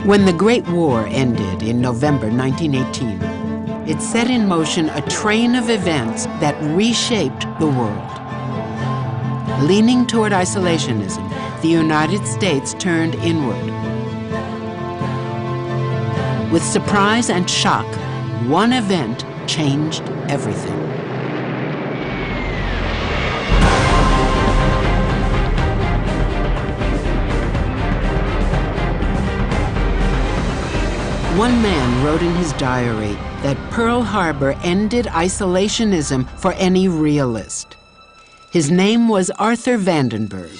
When the Great War ended in November 1918, it set in motion a train of events that reshaped the world. Leaning toward isolationism, the United States turned inward. With surprise and shock, one event changed everything. One man wrote in his diary that Pearl Harbor ended isolationism for any realist. His name was Arthur Vandenberg,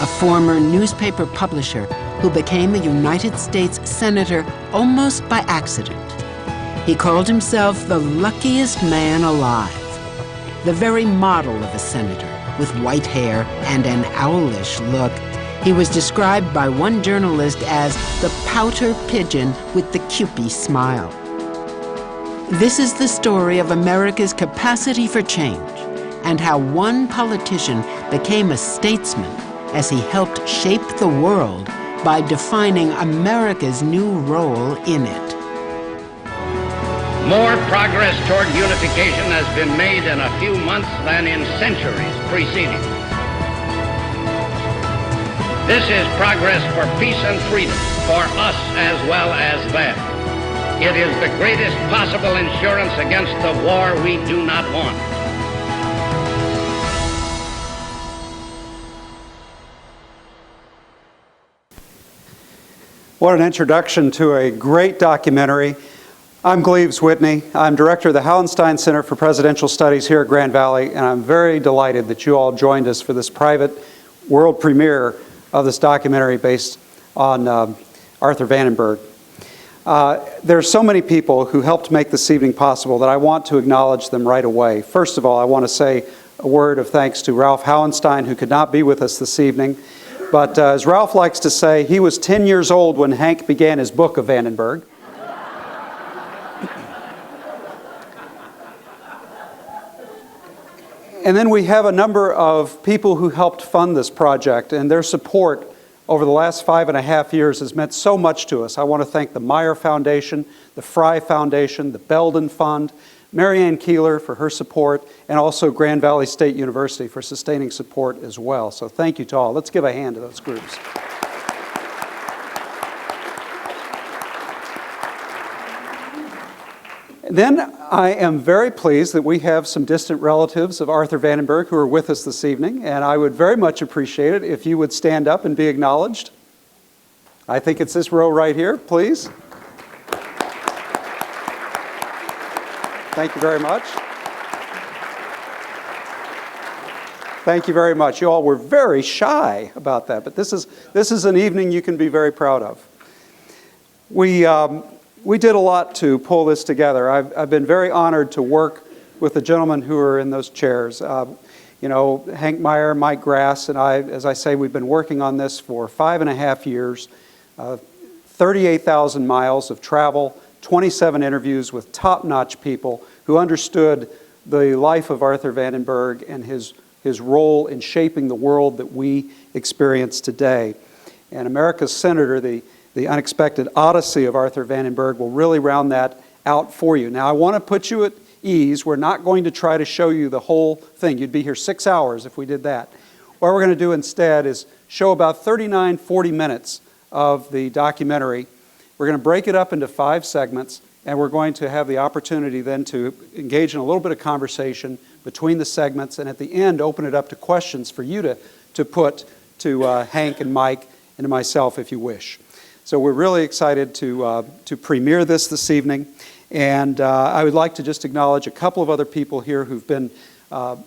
a former newspaper publisher who became a United States senator almost by accident. He called himself the luckiest man alive, the very model of a senator with white hair and an owlish look. He was described by one journalist as the pouter pigeon with the Cupid smile. This is the story of America's capacity for change and how one politician became a statesman as he helped shape the world by defining America's new role in it. More progress toward unification has been made in a few months than in centuries preceding. This is progress for peace and freedom, for us as well as them. It is the greatest possible insurance against the war we do not want. What an introduction to a great documentary. I'm Gleaves Whitney. I'm director of the Hauenstein Center for Presidential Studies here at Grand Valley, and I'm very delighted that you all joined us for this private world premiere of this documentary based on Arthur Vandenberg. There are so many people who helped make this evening possible that I want to acknowledge them right away. First of all, I want to say a word of thanks to Ralph Hauenstein, who could not be with us this evening. But as Ralph likes to say, he was 10 years old when Hank began his book of Vandenberg. And then we have a number of people who helped fund this project, and their support over the last 5.5 years has meant so much to us. I want to thank the Meyer Foundation, the Fry Foundation, the Belden Fund, Mary Ann Keeler for her support, and also Grand Valley State University for sustaining support as well. So thank you to all. Let's give a hand to those groups. Then I am very pleased that we have some distant relatives of Arthur Vandenberg who are with us this evening, and I would very much appreciate it if you would stand up and be acknowledged. I think it's this row right here, please. Thank you very much. Thank you very much. You all were very shy about that, but this is an evening you can be very proud of. We did a lot to pull this together. I've been very honored to work with the gentlemen who are in those chairs. Hank Meijer, Mike Grass, and I, as I say, we've been working on this for 5.5 years, 38,000 miles of travel, 27 interviews with top-notch people who understood the life of Arthur Vandenberg and his role in shaping the world that we experience today. And America's Senator, the unexpected Odyssey of Arthur Vandenberg, will really round that out for you. Now, I want to put you at ease. We're not going to try to show you the whole thing. You'd be here 6 hours if we did that. What we're going to do instead is show about 39-40 minutes of the documentary. We're going to break it up into 5 segments, and we're going to have the opportunity then to engage in a little bit of conversation between the segments, and at the end open it up to questions for you to put to Hank and Mike and to myself if you wish. So we're really excited to premiere this evening, and I would like to just acknowledge a couple of other people here who've been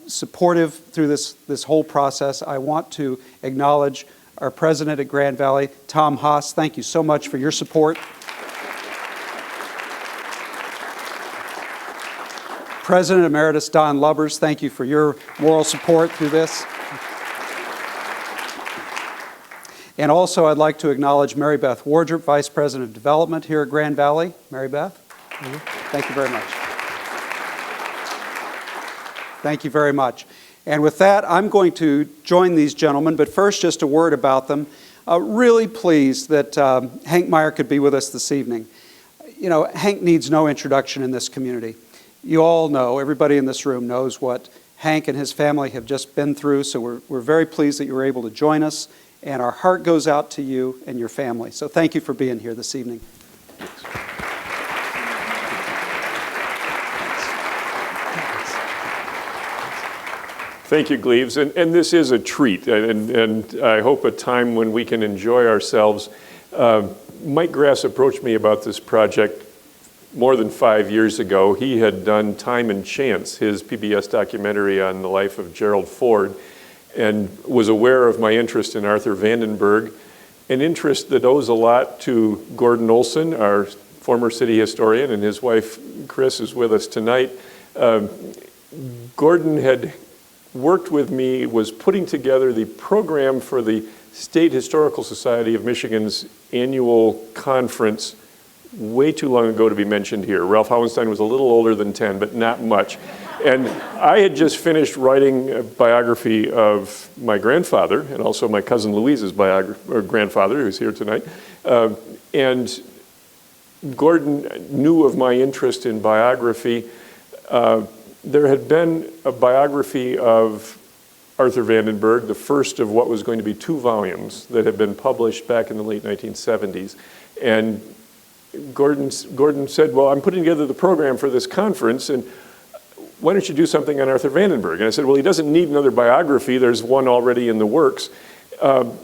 supportive through this whole process. I want to acknowledge our president at Grand Valley, Tom Haas. Thank you so much for your support. President Emeritus Don Lubbers, thank you for your moral support through this. And also, I'd like to acknowledge Mary Beth Wardrop, Vice President of Development here at Grand Valley. Mary Beth, thank you very much. Thank you very much. And with that, I'm going to join these gentlemen, but first just a word about them. Really pleased that Hank Meijer could be with us this evening. You know, Hank needs no introduction in this community. You all know, everybody in this room knows what Hank and his family have just been through, so we're very pleased that you were able to join us, and our heart goes out to you and your family. So thank you for being here this evening. Thank you, Gleaves, and this is a treat, and I hope a time when we can enjoy ourselves. Mike Grass approached me about this project more than 5 years ago. He had done Time and Chance, his PBS documentary on the life of Gerald Ford, and was aware of my interest in Arthur Vandenberg, an interest that owes a lot to Gordon Olson, our former city historian, and his wife Chris is with us tonight. Gordon had worked with me, was putting together the program for the State Historical Society of Michigan's annual conference way too long ago to be mentioned here. Ralph Hauenstein was a little older than 10, but not much. And I had just finished writing a biography of my grandfather, and also my cousin Louise's grandfather, who's here tonight. And Gordon knew of my interest in biography. There had been a biography of Arthur Vandenberg, the first of what was going to be 2 volumes that had been published back in the late 1970s. And Gordon said, well, I'm putting together the program for this conference, and why don't you do something on Arthur Vandenberg? And I said, well, he doesn't need another biography. There's one already in the works.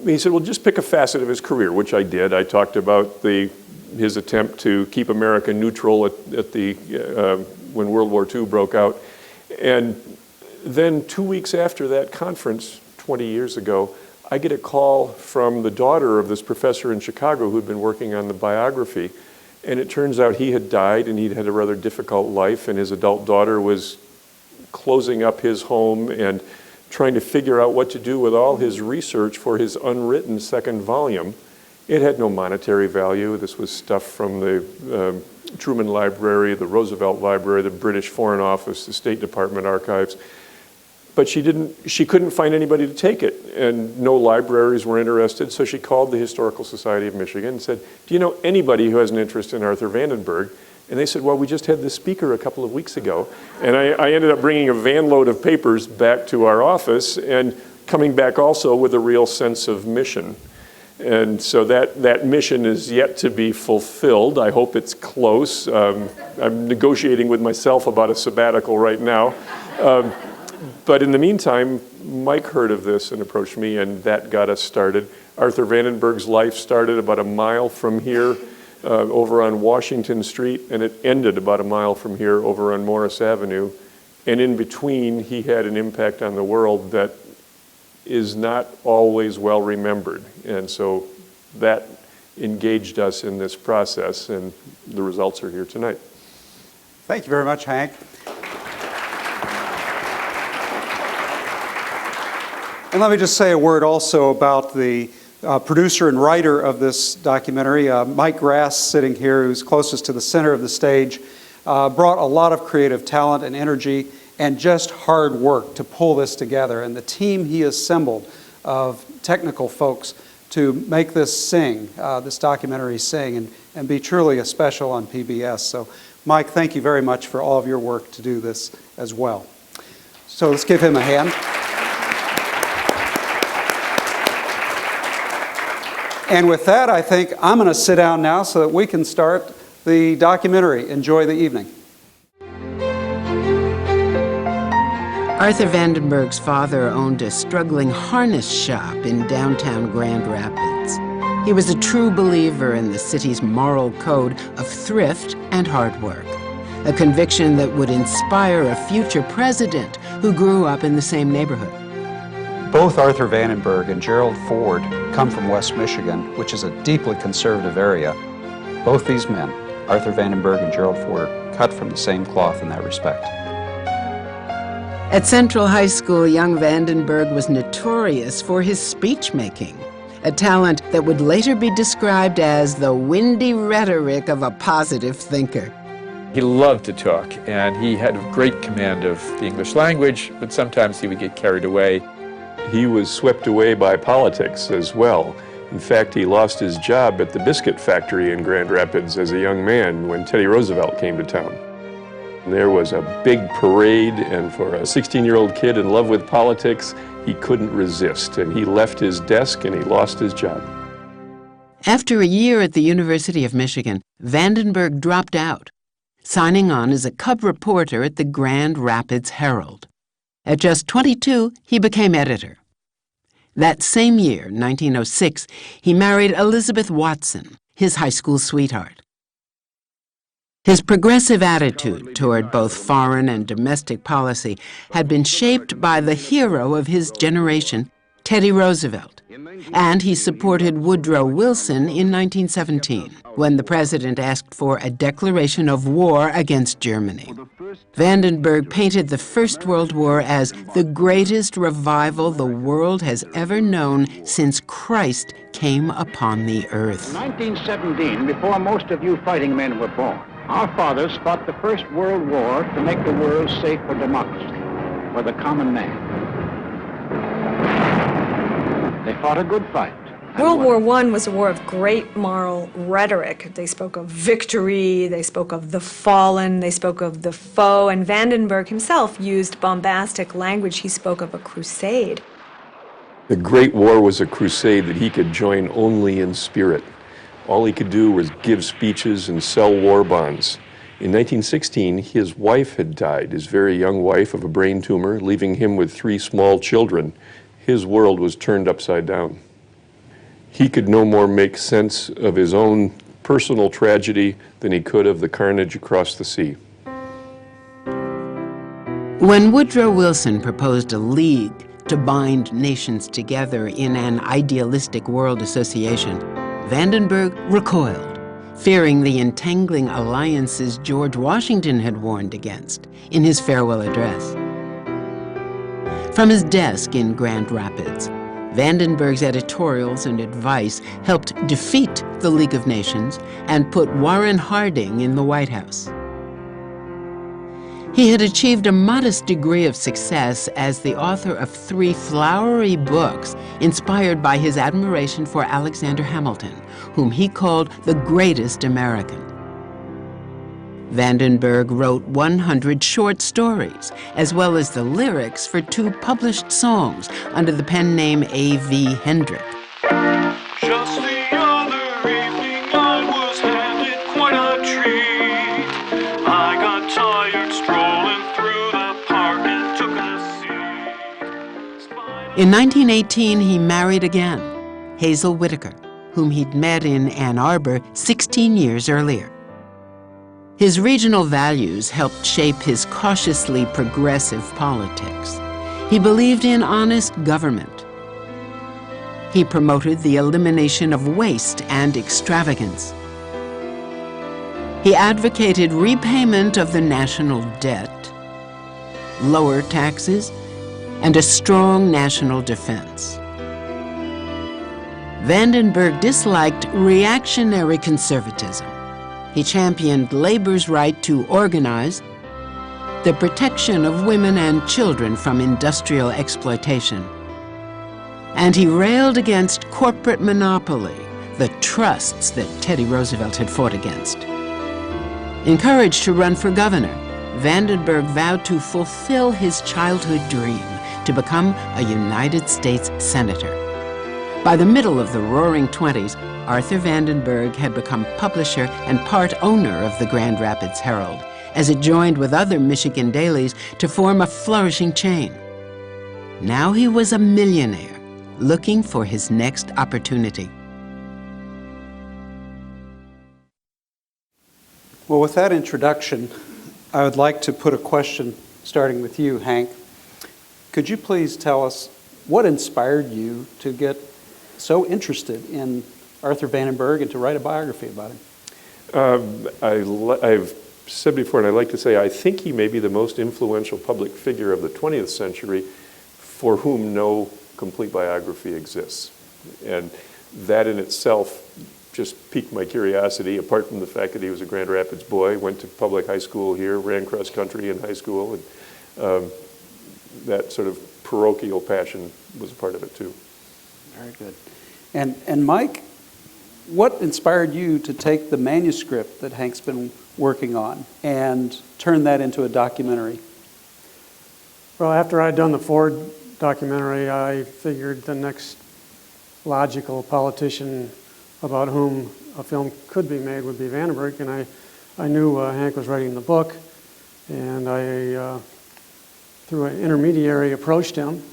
He said, well, just pick a facet of his career, which I did. I talked about his attempt to keep America neutral when World War II broke out. And then 2 weeks after that conference, 20 years ago, I get a call from the daughter of this professor in Chicago who'd been working on the biography. And it turns out he had died and he'd had a rather difficult life, and his adult daughter was closing up his home and trying to figure out what to do with all his research for his unwritten second volume. It had no monetary value. This was stuff from the Truman Library, the Roosevelt Library, the British Foreign Office, the State Department archives. But she couldn't find anybody to take it, and no libraries were interested, so she called the Historical Society of Michigan and said, do you know anybody who has an interest in Arthur Vandenberg? And they said, well, we just had this speaker a couple of weeks ago. And I ended up bringing a van load of papers back to our office and coming back also with a real sense of mission. And so that mission is yet to be fulfilled. I hope it's close. I'm negotiating with myself about a sabbatical right now. But in the meantime, Mike heard of this and approached me, and that got us started. Arthur Vandenberg's life started about a mile from here over on Washington Street, and it ended about a mile from here over on Morris Avenue. And in between, he had an impact on the world that is not always well remembered. And so that engaged us in this process, and the results are here tonight. Thank you very much, Hank. And let me just say a word also about the producer and writer of this documentary, Mike Grass, sitting here, who's closest to the center of the stage, brought a lot of creative talent and energy and just hard work to pull this together. And the team he assembled of technical folks to make this this documentary sing and be truly a special on PBS. So Mike, thank you very much for all of your work to do this as well. So let's give him a hand. And with that, I think I'm going to sit down now so that we can start the documentary. Enjoy the evening. Arthur Vandenberg's father owned a struggling harness shop in downtown Grand Rapids. He was a true believer in the city's moral code of thrift and hard work, a conviction that would inspire a future president who grew up in the same neighborhood. Both Arthur Vandenberg and Gerald Ford come from West Michigan, which is a deeply conservative area. Both these men, Arthur Vandenberg and Gerald Ford, cut from the same cloth in that respect. At Central High School, young Vandenberg was notorious for his speech-making, a talent that would later be described as the windy rhetoric of a positive thinker. He loved to talk, and he had a great command of the English language, but sometimes he would get carried away. He was swept away by politics as well. In fact, he lost his job at the biscuit factory in Grand Rapids as a young man when Teddy Roosevelt came to town. And there was a big parade, and for a 16-year-old kid in love with politics, he couldn't resist, and he left his desk and he lost his job. After a year at the University of Michigan, Vandenberg dropped out, signing on as a cub reporter at the Grand Rapids Herald. At just 22, he became editor. That same year, 1906, he married Elizabeth Watson, his high school sweetheart. His progressive attitude toward both foreign and domestic policy had been shaped by the hero of his generation, Teddy Roosevelt, and he supported Woodrow Wilson in 1917, when the president asked for a declaration of war against Germany. Vandenberg painted the First World War as the greatest revival the world has ever known since Christ came upon the earth. In 1917, before most of you fighting men were born, our fathers fought the First World War to make the world safe for democracy, for the common man. They fought a good fight. World War I was a war of great moral rhetoric. They spoke of victory, they spoke of the fallen, they spoke of the foe, and Vandenberg himself used bombastic language. He spoke of a crusade. The Great War was a crusade that he could join only in spirit. All he could do was give speeches and sell war bonds. In 1916, his wife had died, his very young wife, of a brain tumor, leaving him with 3 small children. His world was turned upside down. He could no more make sense of his own personal tragedy than he could of the carnage across the sea. When Woodrow Wilson proposed a league to bind nations together in an idealistic world association, Vandenberg recoiled, fearing the entangling alliances George Washington had warned against in his farewell address. From his desk in Grand Rapids, Vandenberg's editorials and advice helped defeat the League of Nations and put Warren Harding in the White House. He had achieved a modest degree of success as the author of 3 flowery books inspired by his admiration for Alexander Hamilton, whom he called the greatest American. Vandenberg wrote 100 short stories, as well as the lyrics for 2 published songs under the pen name A.V. Hendrik. Just the other evening I was handed quite a treat. I got tired strolling through the park and took a seat. In 1918, he married again, Hazel Whittaker, whom he'd met in Ann Arbor 16 years earlier. His regional values helped shape his cautiously progressive politics. He believed in honest government. He promoted the elimination of waste and extravagance. He advocated repayment of the national debt, lower taxes, and a strong national defense. Vandenberg disliked reactionary conservatism. He championed labor's right to organize, the protection of women and children from industrial exploitation, and he railed against corporate monopoly, the trusts that Teddy Roosevelt had fought against. Encouraged to run for governor, Vandenberg vowed to fulfill his childhood dream to become a United States senator. By the middle of the Roaring '20s, Arthur Vandenberg had become publisher and part owner of the Grand Rapids Herald, as it joined with other Michigan dailies to form a flourishing chain. Now he was a millionaire, looking for his next opportunity. Well, with that introduction, I would like to put a question, starting with you, Hank. Could you please tell us what inspired you to get so interested in Arthur Vandenberg and to write a biography about him? I've said before, and I like to say, I think he may be the most influential public figure of the 20th century for whom no complete biography exists. And that in itself just piqued my curiosity, apart from the fact that he was a Grand Rapids boy, went to public high school here, ran cross country in high school, and that sort of parochial passion was a part of it too. Very good. And Mike, what inspired you to take the manuscript that Hank's been working on and turn that into a documentary? Well, after I'd done the Ford documentary, I figured the next logical politician about whom a film could be made would be Vandenberg, and I knew Hank was writing the book, and I, through an intermediary, approached him.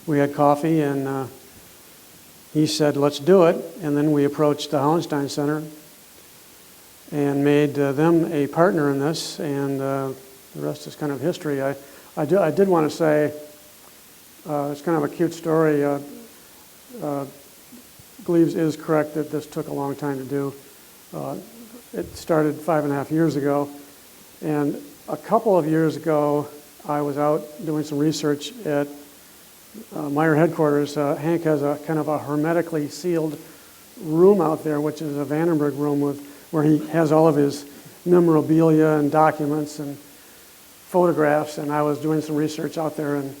We had coffee, and he said, let's do it, and then we approached the Hauenstein Center and made them a partner in this, and the rest is kind of history. I did want to say, it's kind of a cute story. Gleaves is correct that this took a long time to do. It started 5.5 years ago, and a couple of years ago, I was out doing some research at Meyer headquarters. Hank has a kind of a hermetically sealed room out there, which is a Vandenberg room where he has all of his memorabilia and documents and photographs, and I was doing some research out there, and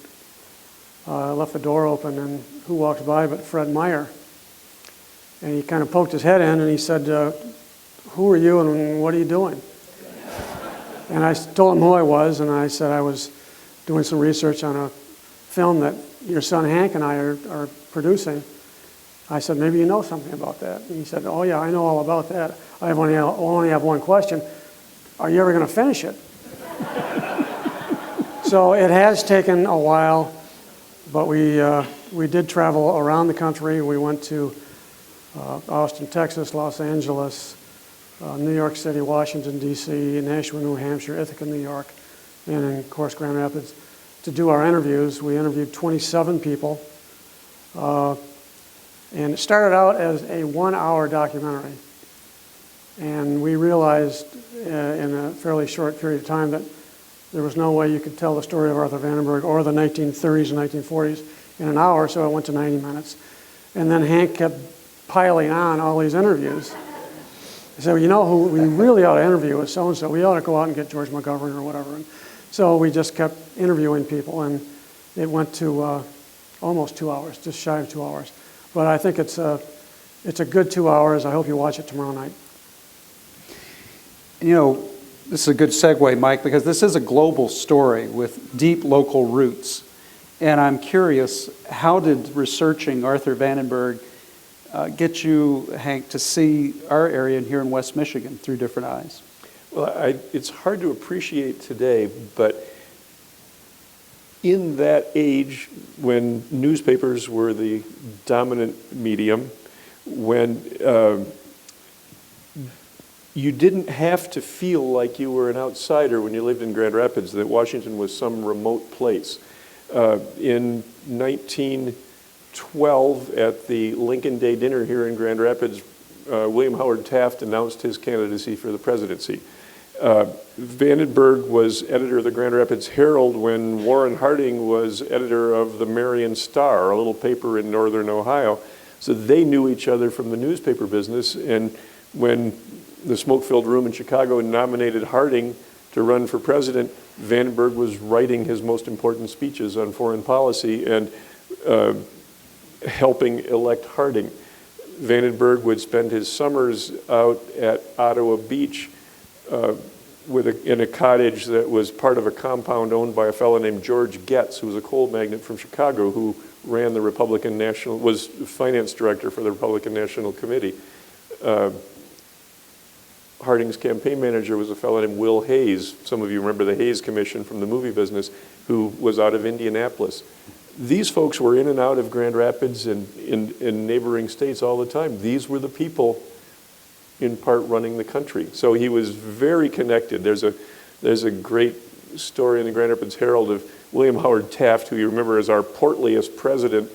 I left the door open, and who walks by but Fred Meyer? And he kind of poked his head in, and he said, who are you and what are you doing? And I told him who I was, and I said I was doing some research on a film that your son Hank and I are producing. I said, maybe you know something about that. And he said, oh yeah, I know all about that. I only have one question. Are you ever going to finish it? So it has taken a while, but we did travel around the country. We went to Austin, Texas, Los Angeles, New York City, Washington, D.C., Nashua, New Hampshire, Ithaca, New York, and of course Grand Rapids. To do our interviews, we interviewed 27 people, and it started out as a 1-hour documentary. And we realized in a fairly short period of time that there was no way you could tell the story of Arthur Vandenberg or the 1930s and 1940s in an hour, so it went to 90 minutes. And then Hank kept piling on all these interviews. I said, well, you know who we really ought to interview is so-and-so. We ought to go out and get George McGovern or whatever. And so we just kept interviewing people, and it went to almost 2 hours, just shy of 2 hours. But I think it's a good 2 hours. I hope you watch it tomorrow night. You know, this is a good segue, Mike, because this is a global story with deep local roots. And I'm curious, how did researching Arthur Vandenberg get you, Hank, to see our area here in West Michigan through different eyes? Well, it's hard to appreciate today, but in that age when newspapers were the dominant medium, when you didn't have to feel like you were an outsider when you lived in Grand Rapids, that Washington was some remote place. In 1912, at the Lincoln Day dinner here in Grand Rapids, William Howard Taft announced his candidacy for the presidency. Vandenberg was editor of the Grand Rapids Herald when Warren Harding was editor of the Marion Star, a little paper in northern Ohio. So they knew each other from the newspaper business, and when the smoke-filled room in Chicago nominated Harding to run for president, Vandenberg was writing his most important speeches on foreign policy and helping elect Harding. Vandenberg would spend his summers out at Ottawa Beach in a cottage that was part of a compound owned by a fellow named George Getz, who was a coal magnate from Chicago, who ran the was finance director for the Republican National Committee. Harding's campaign manager was a fellow named Will Hayes. Some of you remember the Hayes Commission from the movie business, who was out of Indianapolis. These folks were in and out of Grand Rapids and in neighboring states all the time. These were the people in part running the country. So he was very connected. There's a great story in the Grand Rapids Herald of William Howard Taft, who you remember as our portliest president,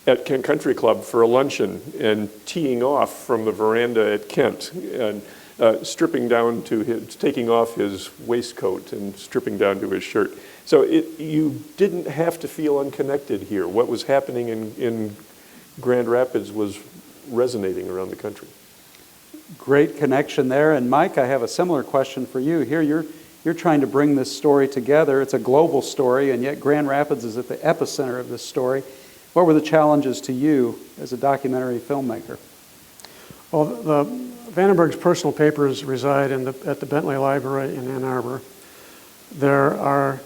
at Kent Country Club for a luncheon and teeing off from the veranda at Kent and taking off his waistcoat and stripping down to his shirt. So you didn't have to feel unconnected here. What was happening in Grand Rapids was resonating around the country. Great connection there. And Mike, I have a similar question for you. Here you're trying to bring this story together. It's a global story, and yet Grand Rapids is at the epicenter of this story. What were the challenges to you as a documentary filmmaker? Well, the Vandenberg's personal papers reside at the Bentley Library in Ann Arbor. There are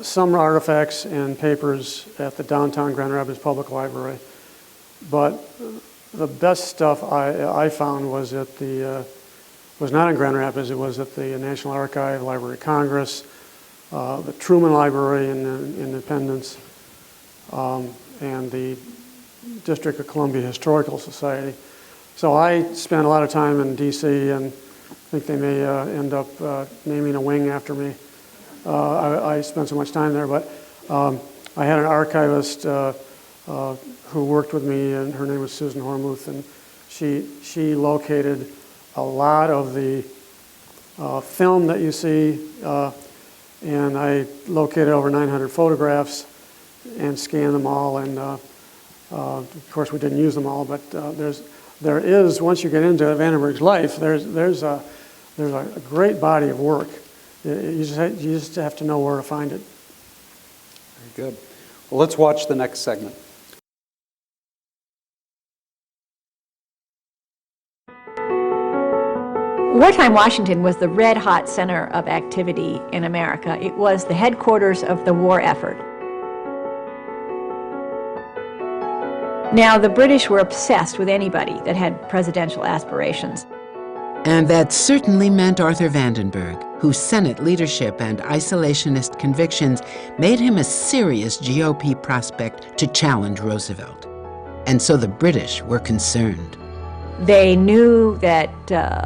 some artifacts and papers at the downtown Grand Rapids Public Library, but the best stuff I found was not in Grand Rapids. It was at the National Archive, Library of Congress, the Truman Library in Independence, and the District of Columbia Historical Society. So I spent a lot of time in D.C., and I think they may end up naming a wing after me. I spent so much time there, but I had an archivist who worked with me, and her name was Susan Hormuth, and she located a lot of the film that you see, and I located over 900 photographs and scanned them all, and of course we didn't use them all, but there is, once you get into Vandenberg's life, there's a great body of work. You just have to know where to find it. Very good. Well, let's watch the next segment. Wartime Washington was the red-hot center of activity in America. It was the headquarters of the war effort. Now, the British were obsessed with anybody that had presidential aspirations. And that certainly meant Arthur Vandenberg, whose Senate leadership and isolationist convictions made him a serious GOP prospect to challenge Roosevelt. And so the British were concerned. They knew that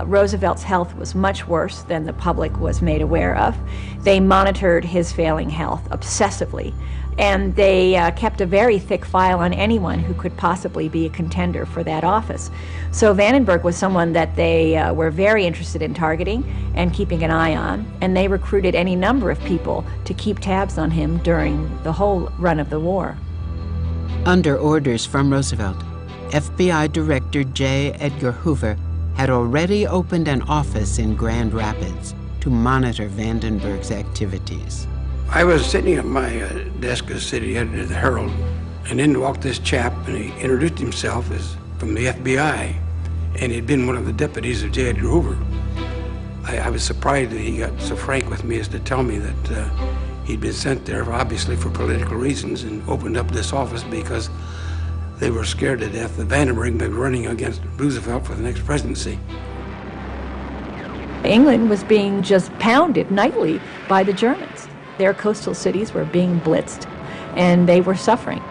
Roosevelt's health was much worse than the public was made aware of. They monitored his failing health obsessively, and they kept a very thick file on anyone who could possibly be a contender for that office. So Vandenberg was someone that they were very interested in targeting and keeping an eye on, and they recruited any number of people to keep tabs on him during the whole run of the war. Under orders from Roosevelt, FBI Director J. Edgar Hoover had already opened an office in Grand Rapids to monitor Vandenberg's activities. I was sitting at my desk as city editor of the Herald, and in walked this chap, and he introduced himself as from the FBI, and he'd been one of the deputies of J. Edgar Hoover. I was surprised that he got so frank with me as to tell me that he'd been sent there, obviously for political reasons, and opened up this office because they were scared to death that Vandenberg would be running against Roosevelt for the next presidency. England was being just pounded nightly by the Germans. Their coastal cities were being blitzed, and they were suffering.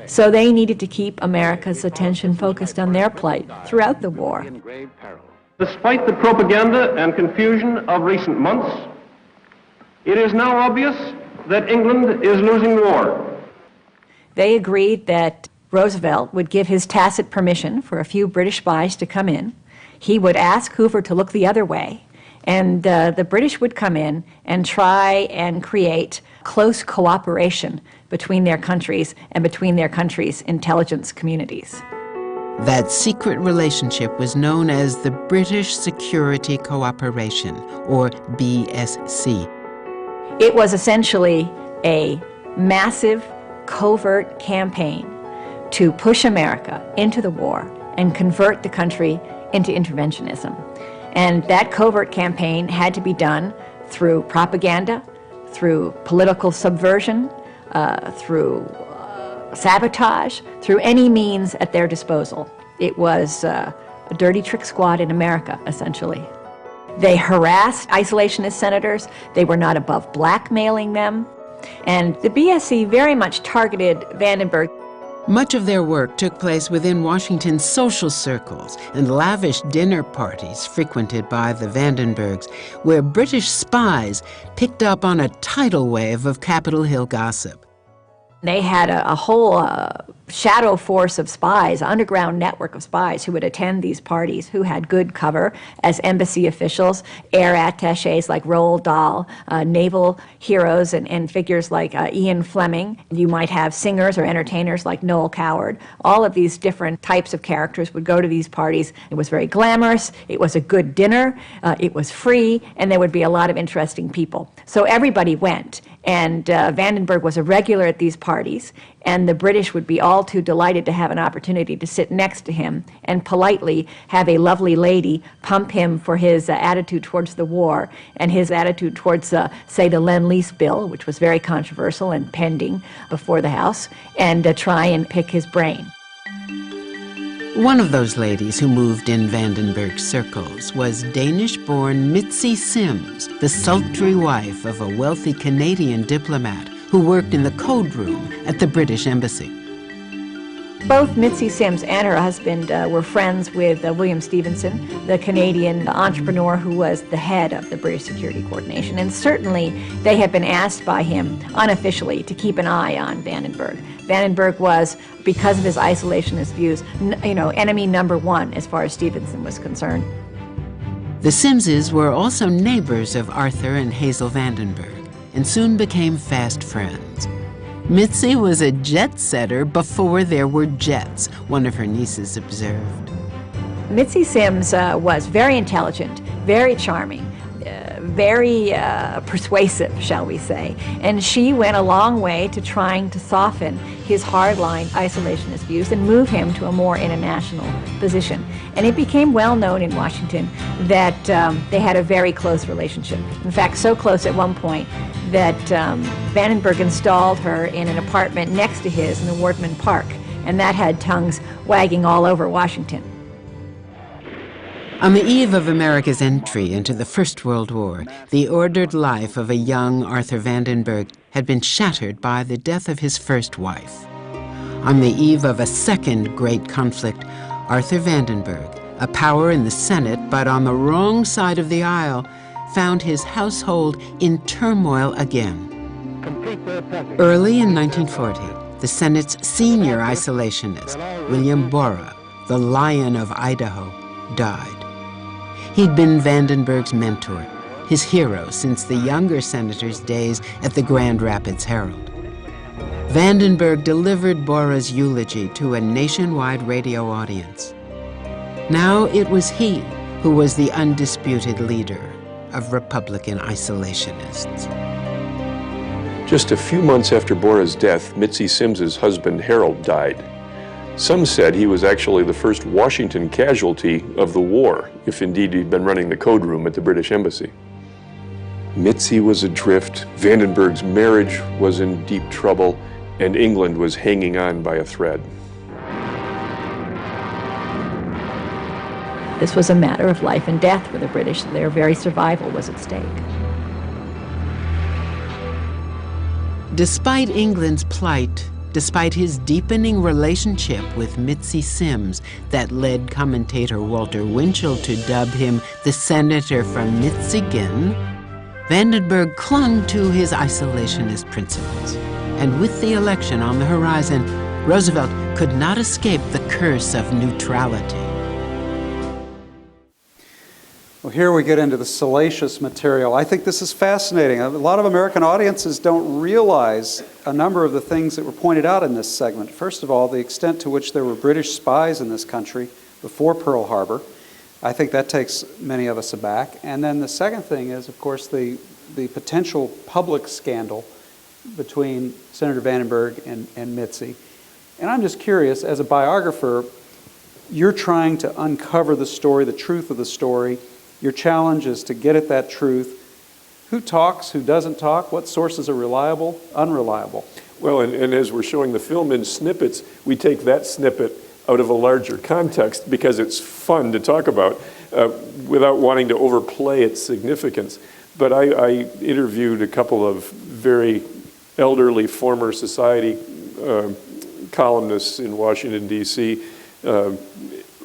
So they needed to keep America's attention focused on their plight throughout the war. Despite the propaganda and confusion of recent months, it is now obvious that England is losing war. They agreed that Roosevelt would give his tacit permission for a few British spies to come in. He would ask Hoover to look the other way, and the British would come in and try and create close cooperation between their countries and between their countries' intelligence communities. That secret relationship was known as the British Security Cooperation, or BSC. It was essentially a massive, covert campaign to push America into the war and convert the country into interventionism. And that covert campaign had to be done through propaganda, through political subversion, through sabotage, through any means at their disposal. It was a dirty trick squad in America, essentially. They harassed isolationist senators. They were not above blackmailing them. And the BSC very much targeted Vandenberg. Much of their work took place within Washington's social circles and lavish dinner parties frequented by the Vandenbergs, where British spies picked up on a tidal wave of Capitol Hill gossip. They had a whole shadow force of spies, underground network of spies who would attend these parties, who had good cover as embassy officials, air attachés like Roald Dahl, naval heroes and figures like Ian Fleming. You might have singers or entertainers like Noel Coward. All of these different types of characters would go to these parties. It was very glamorous, it was a good dinner, it was free, and there would be a lot of interesting people. So everybody went, and Vandenberg was a regular at these parties. parties, and the British would be all too delighted to have an opportunity to sit next to him and politely have a lovely lady pump him for his attitude towards the war and his attitude towards, say, the Lend-Lease bill, which was very controversial and pending before the House, and try and pick his brain. One of those ladies who moved in Vandenberg's circles was Danish-born Mitzi Simms, the sultry wife of a wealthy Canadian diplomat who worked in the code room at the British Embassy. Both Mitzi Simms and her husband were friends with William Stevenson, the Canadian entrepreneur who was the head of the British Security Coordination, and certainly they had been asked by him unofficially to keep an eye on Vandenberg. Vandenberg was, because of his isolationist views, enemy number one as far as Stevenson was concerned. The Simmses were also neighbors of Arthur and Hazel Vandenberg and soon became fast friends. Mitzi was a jet-setter before there were jets, one of her nieces observed. Mitzi Simms was very intelligent, very charming, very persuasive, shall we say, and she went a long way to trying to soften his hardline isolationist views and move him to a more international position. And it became well known in Washington that they had a very close relationship. In fact, so close at one point that Vandenberg installed her in an apartment next to his in the Wardman Park, and that had tongues wagging all over Washington. On the eve of America's entry into the First World War, the ordered life of a young Arthur Vandenberg had been shattered by the death of his first wife. On the eve of a second great conflict, Arthur Vandenberg, a power in the Senate but on the wrong side of the aisle, found his household in turmoil again. Early in 1940, the Senate's senior isolationist, William Borah, the Lion of Idaho, died. He'd been Vandenberg's mentor, his hero since the younger senator's days at the Grand Rapids Herald. Vandenberg delivered Borah's eulogy to a nationwide radio audience. Now it was he who was the undisputed leader of Republican isolationists. Just a few months after Borah's death, Mitzi Simms's husband Harold died. Some said he was actually the first Washington casualty of the war, if indeed he'd been running the code room at the British Embassy. Mitzi was adrift, Vandenberg's marriage was in deep trouble, and England was hanging on by a thread. This was a matter of life and death for the British. Their very survival was at stake. Despite England's plight, despite his deepening relationship with Mitzi Simms that led commentator Walter Winchell to dub him the senator from Michigan, Vandenberg clung to his isolationist principles. And with the election on the horizon, Roosevelt could not escape the curse of neutrality. Well, here we get into the salacious material. I think this is fascinating. A lot of American audiences don't realize a number of the things that were pointed out in this segment. First of all, the extent to which there were British spies in this country before Pearl Harbor. I think that takes many of us aback. And then the second thing is, of course, the potential public scandal between Senator Vandenberg and Mitzi. And I'm just curious, as a biographer, you're trying to uncover the story, the truth of the story. Your challenge is to get at that truth. Who talks, who doesn't talk, what sources are reliable, unreliable? Well, and as we're showing the film in snippets, we take that snippet out of a larger context because it's fun to talk about without wanting to overplay its significance. But I interviewed a couple of very elderly former society columnists in Washington, D.C.,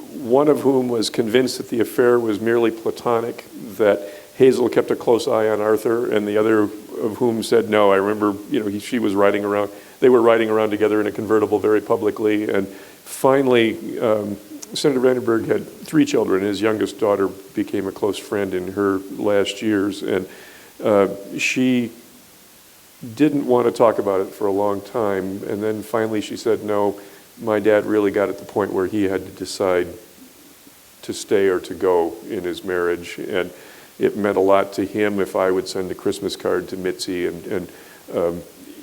one of whom was convinced that the affair was merely platonic, that Hazel kept a close eye on Arthur, and the other of whom said, no, I remember, she was riding around, they were riding around together in a convertible very publicly, and finally, Senator Vandenberg had 3 children. His youngest daughter became a close friend in her last years, and she didn't want to talk about it for a long time, and then finally she said, no, my dad really got at the point where he had to decide to stay or to go in his marriage, and it meant a lot to him if I would send a Christmas card to Mitzi, and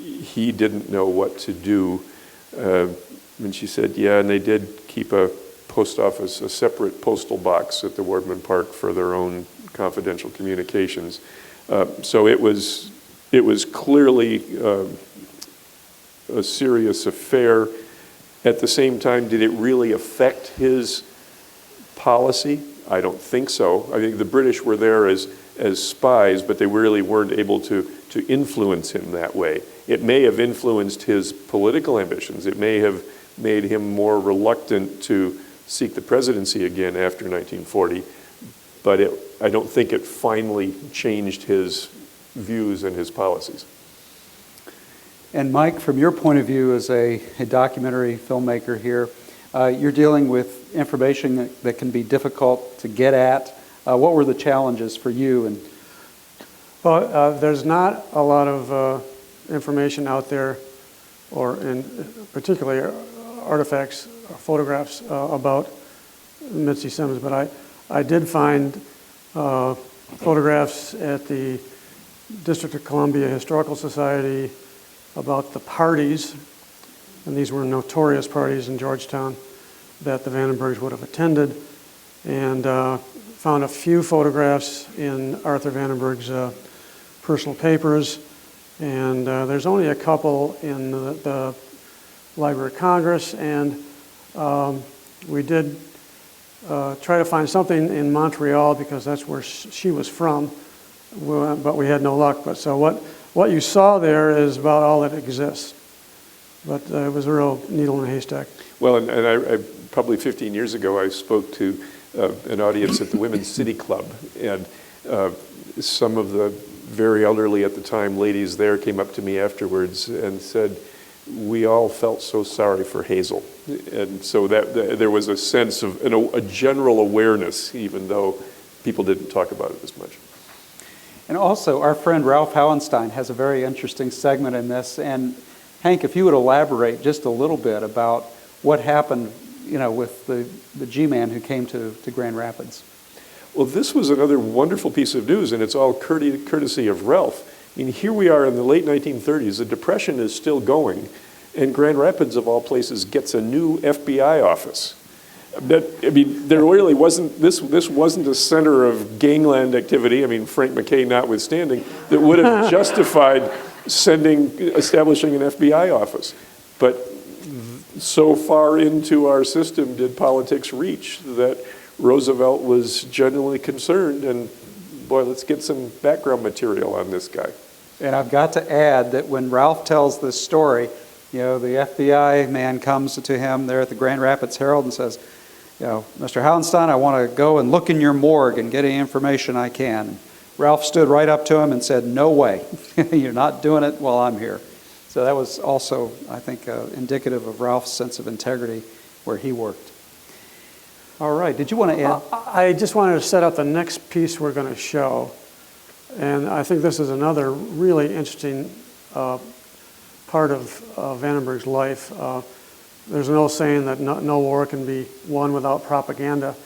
he didn't know what to do. And she said, yeah, and they did keep a post office, a separate postal box at the Wardman Park for their own confidential communications. So it was clearly a serious affair. At the same time, did it really affect his policy? I don't think so. I think the British were there as spies, but they really weren't able to influence him that way. It may have influenced his political ambitions. It may have made him more reluctant to seek the presidency again after 1940, but I don't think it finally changed his views and his policies. And Mike, from your point of view as a documentary filmmaker here, you're dealing with information that can be difficult to get at. What were the challenges for you? Well, there's not a lot of information out there, or in particularly artifacts, or photographs about Mitzi Simms, but I did find photographs at the District of Columbia Historical Society about the parties, and these were notorious parties in Georgetown that the Vandenbergs would have attended, and found a few photographs in Arthur Vandenberg's personal papers, and there's only a couple in the Library of Congress, and we did try to find something in Montreal because that's where she was from, but we had no luck. But so what you saw there is about all that exists. But it was a real needle in a haystack. Well, and I probably 15 years ago, I spoke to an audience at the Women's City Club, and some of the very elderly at the time ladies there came up to me afterwards and said, we all felt so sorry for Hazel. And so that there was a sense of a general awareness, even though people didn't talk about it as much. And also, our friend Ralph Hauenstein has a very interesting segment in this. And Hank, if you would elaborate just a little bit about what happened, with the G-man who came to Grand Rapids. Well, this was another wonderful piece of news, and it's all courtesy of Ralph. I mean, here we are in the late 1930s. The Depression is still going, and Grand Rapids, of all places, gets a new FBI office. There really wasn't, this wasn't a center of gangland activity, Frank McKay notwithstanding, that would have justified establishing an FBI office. But so far into our system did politics reach that Roosevelt was genuinely concerned, and boy, let's get some background material on this guy. And I've got to add that when Ralph tells this story, the FBI man comes to him there at the Grand Rapids Herald and says, Mr. Hauenstein, I want to go and look in your morgue and get any information I can. Ralph stood right up to him and said, no way, you're not doing it while I'm here. So that was also, I think, indicative of Ralph's sense of integrity where he worked. All right, did you want to add? I just wanted to set up the next piece we're going to show. And I think this is another really interesting part of Vandenberg's life. There's an old saying that no war can be won without propaganda.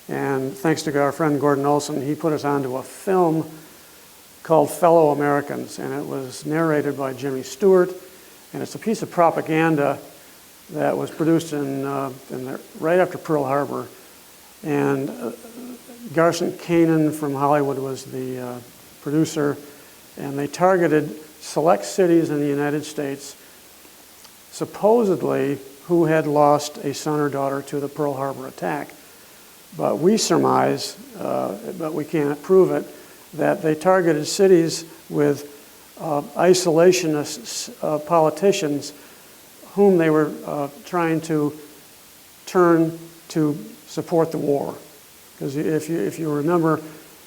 And thanks to our friend Gordon Olson, he put us onto a film called Fellow Americans, and it was narrated by Jimmy Stewart, and it's a piece of propaganda that was produced right after Pearl Harbor, and Garson Kanin from Hollywood was the producer, and they targeted select cities in the United States, supposedly who had lost a son or daughter to the Pearl Harbor attack. But we surmise, but we can't prove it, that they targeted cities with isolationist politicians whom they were trying to turn to support the war. Because if you remember,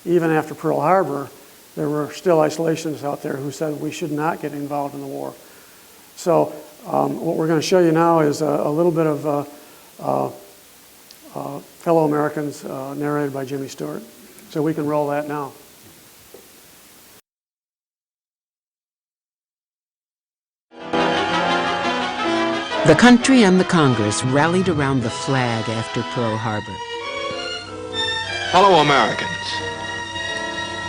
even after Pearl Harbor, there were still isolationists out there who said we should not get involved in the war. So what we're going to show you now is a little bit of Fellow Americans narrated by Jimmy Stewart. So we can roll that now. The country and the Congress rallied around the flag after Pearl Harbor. Fellow Americans,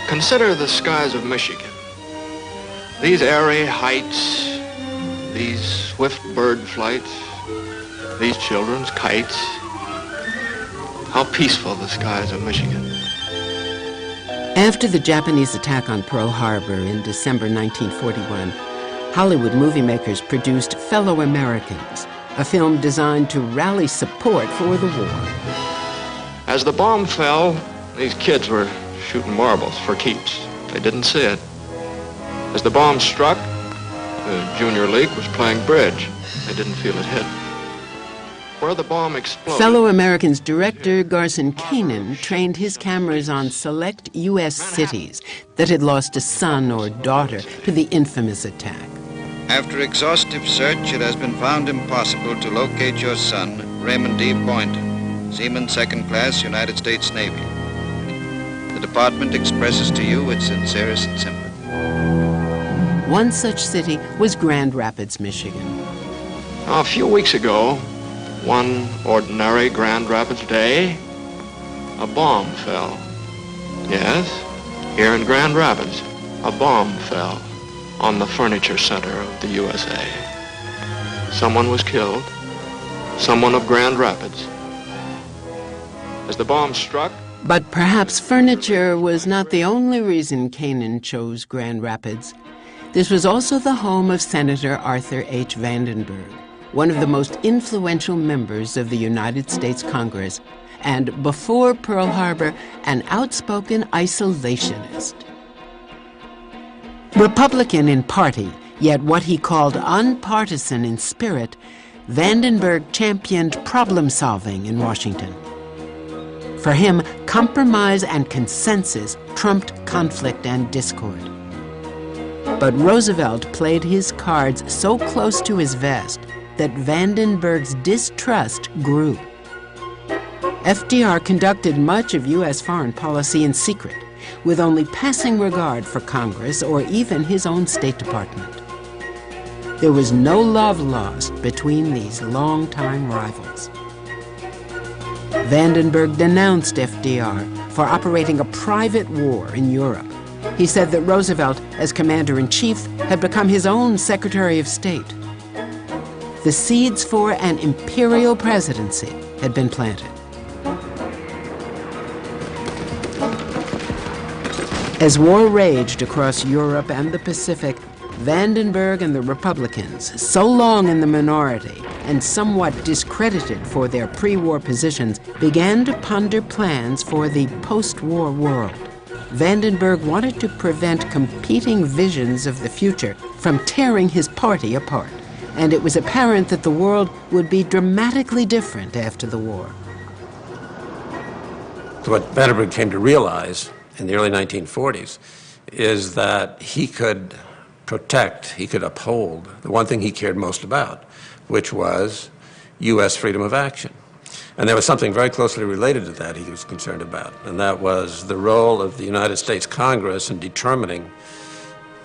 consider the skies of Michigan. These airy heights, these swift bird flights, these children's kites. How peaceful the skies of Michigan. After the Japanese attack on Pearl Harbor in December 1941, Hollywood movie makers produced Fellow Americans, a film designed to rally support for the war. As the bomb fell, these kids were shooting marbles for keeps. They didn't see it. As the bomb struck, the Junior League was playing bridge. They didn't feel it hit. Where the bomb exploded... Fellow Americans director Garson Kanin trained his cameras on select U.S. cities that had lost a son or daughter to the infamous attack. After exhaustive search, it has been found impossible to locate your son, Raymond D. Boynton, Seaman Second Class, United States Navy. The department expresses to you its sincerest sympathy. One such city was Grand Rapids, Michigan. A few weeks ago, one ordinary Grand Rapids day, a bomb fell. Yes, here in Grand Rapids, a bomb fell on the furniture center of the USA. Someone was killed, someone of Grand Rapids. As the bomb struck... But perhaps furniture was not the only reason Kanin chose Grand Rapids. This was also the home of Senator Arthur H. Vandenberg, one of the most influential members of the United States Congress, and before Pearl Harbor, an outspoken isolationist. Republican in party, yet what he called unpartisan in spirit, Vandenberg championed problem-solving in Washington. For him, compromise and consensus trumped conflict and discord. But Roosevelt played his cards so close to his vest that Vandenberg's distrust grew. FDR conducted much of U.S. foreign policy in secret, with only passing regard for Congress or even his own State Department. There was no love lost between these longtime rivals. Vandenberg denounced FDR for operating a private war in Europe. He said that Roosevelt, as commander-in-chief, had become his own Secretary of State. The seeds for an imperial presidency had been planted. As war raged across Europe and the Pacific, Vandenberg and the Republicans, so long in the minority and somewhat discredited for their pre-war positions, began to ponder plans for the post-war world. Vandenberg wanted to prevent competing visions of the future from tearing his party apart, and it was apparent that the world would be dramatically different after the war. So what Vandenberg came to realize in the early 1940s is that he could protect, he could uphold the one thing he cared most about, which was U.S. freedom of action. And there was something very closely related to that he was concerned about, and that was the role of the United States Congress in determining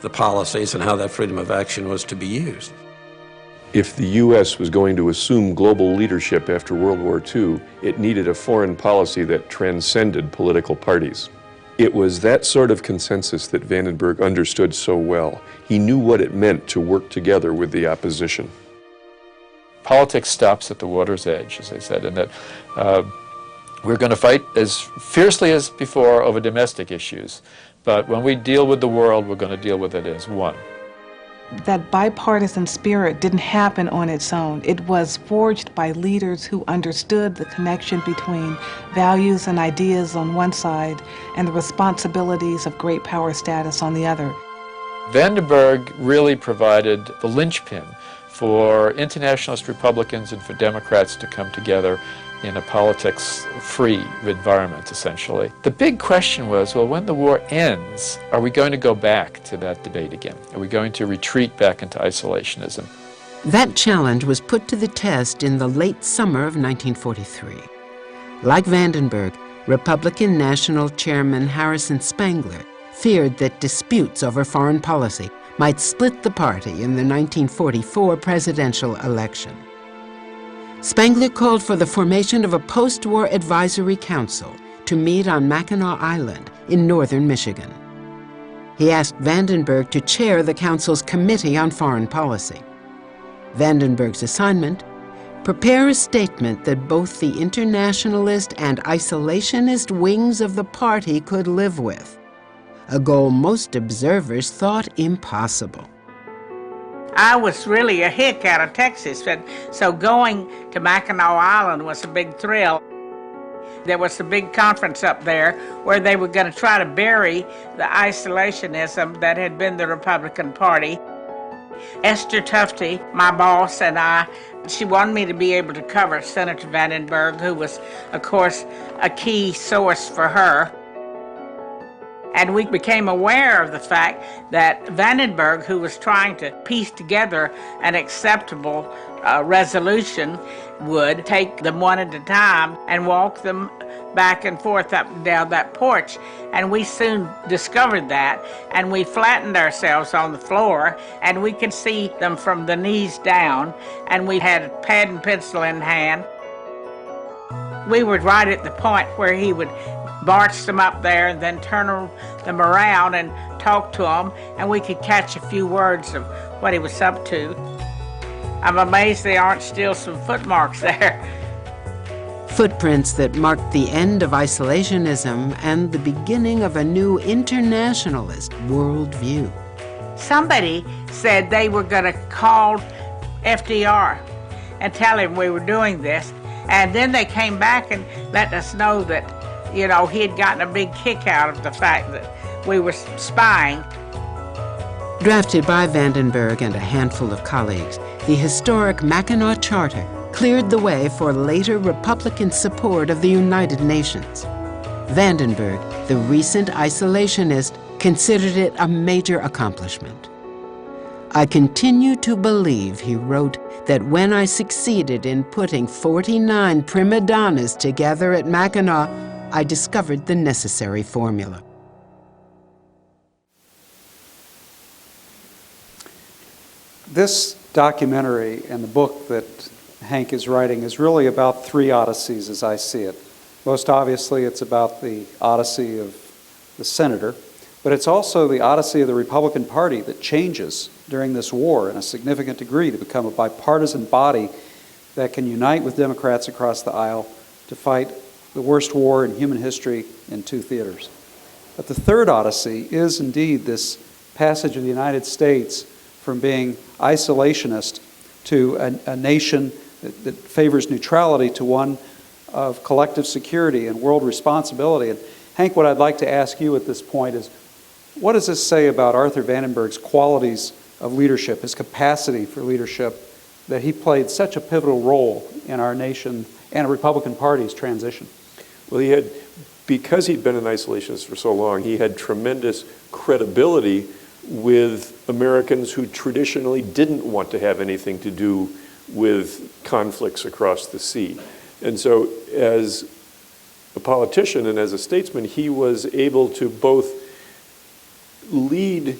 the policies and how that freedom of action was to be used. If the U.S. was going to assume global leadership after World War II, it needed a foreign policy that transcended political parties. It was that sort of consensus that Vandenberg understood so well. He knew what it meant to work together with the opposition. Politics stops at the water's edge, as I said, and that we're going to fight as fiercely as before over domestic issues, but when we deal with the world, we're going to deal with it as one. That bipartisan spirit didn't happen on its own. It was forged by leaders who understood the connection between values and ideas on one side and the responsibilities of great power status on the other. Vandenberg really provided the linchpin for internationalist Republicans and for Democrats to come together in a politics-free environment, essentially. The big question was, well, when the war ends, are we going to go back to that debate again? Are we going to retreat back into isolationism? That challenge was put to the test in the late summer of 1943. Like Vandenberg, Republican National Chairman Harrison Spangler feared that disputes over foreign policy might split the party in the 1944 presidential election. Spangler called for the formation of a post-war advisory council to meet on Mackinac Island in northern Michigan. He asked Vandenberg to chair the council's Committee on Foreign Policy. Vandenberg's assignment: prepare a statement that both the internationalist and isolationist wings of the party could live with, a goal most observers thought impossible. I was really a hick out of Texas, and so going to Mackinac Island was a big thrill. There was a big conference up there where they were going to try to bury the isolationism that had been the Republican Party. Esther Tufte, my boss, and she wanted me to be able to cover Senator Vandenberg, who was, of course, a key source for her. And we became aware of the fact that Vandenberg, who was trying to piece together an acceptable resolution, would take them one at a time and walk them back and forth up and down that porch. And we soon discovered that, and we flattened ourselves on the floor, and we could see them from the knees down, and we had a pad and pencil in hand. We were right at the point where he would march them up there and then turn them around and talk to them, and we could catch a few words of what he was up to. I'm amazed there aren't still some footmarks there. Footprints that marked the end of isolationism and the beginning of a new internationalist worldview. Somebody said they were going to call FDR and tell him we were doing this, and then they came back and let us know that, you know, he had gotten a big kick out of the fact that we were spying. Drafted by Vandenberg and a handful of colleagues, the historic Mackinac Charter cleared the way for later Republican support of the United Nations. Vandenberg, the recent isolationist, considered it a major accomplishment. I continue to believe, he wrote, that when I succeeded in putting 49 prima donnas together at Mackinac, I discovered the necessary formula. This documentary and the book that Hank is writing is really about three Odysseys as I see it. Most obviously, it's about the Odyssey of the senator, but it's also the Odyssey of the Republican Party that changes during this war in a significant degree to become a bipartisan body that can unite with Democrats across the aisle to fight the worst war in human history in two theaters. But the third Odyssey is indeed this passage of the United States from being isolationist to a nation that favors neutrality to one of collective security and world responsibility. And Hank, what I'd like to ask you at this point is, what does this say about Arthur Vandenberg's qualities of leadership, his capacity for leadership, that he played such a pivotal role in our nation and a Republican Party's transition? Well, because he'd been an isolationist for so long, he had tremendous credibility with Americans who traditionally didn't want to have anything to do with conflicts across the sea. And so as a politician and as a statesman, he was able to both lead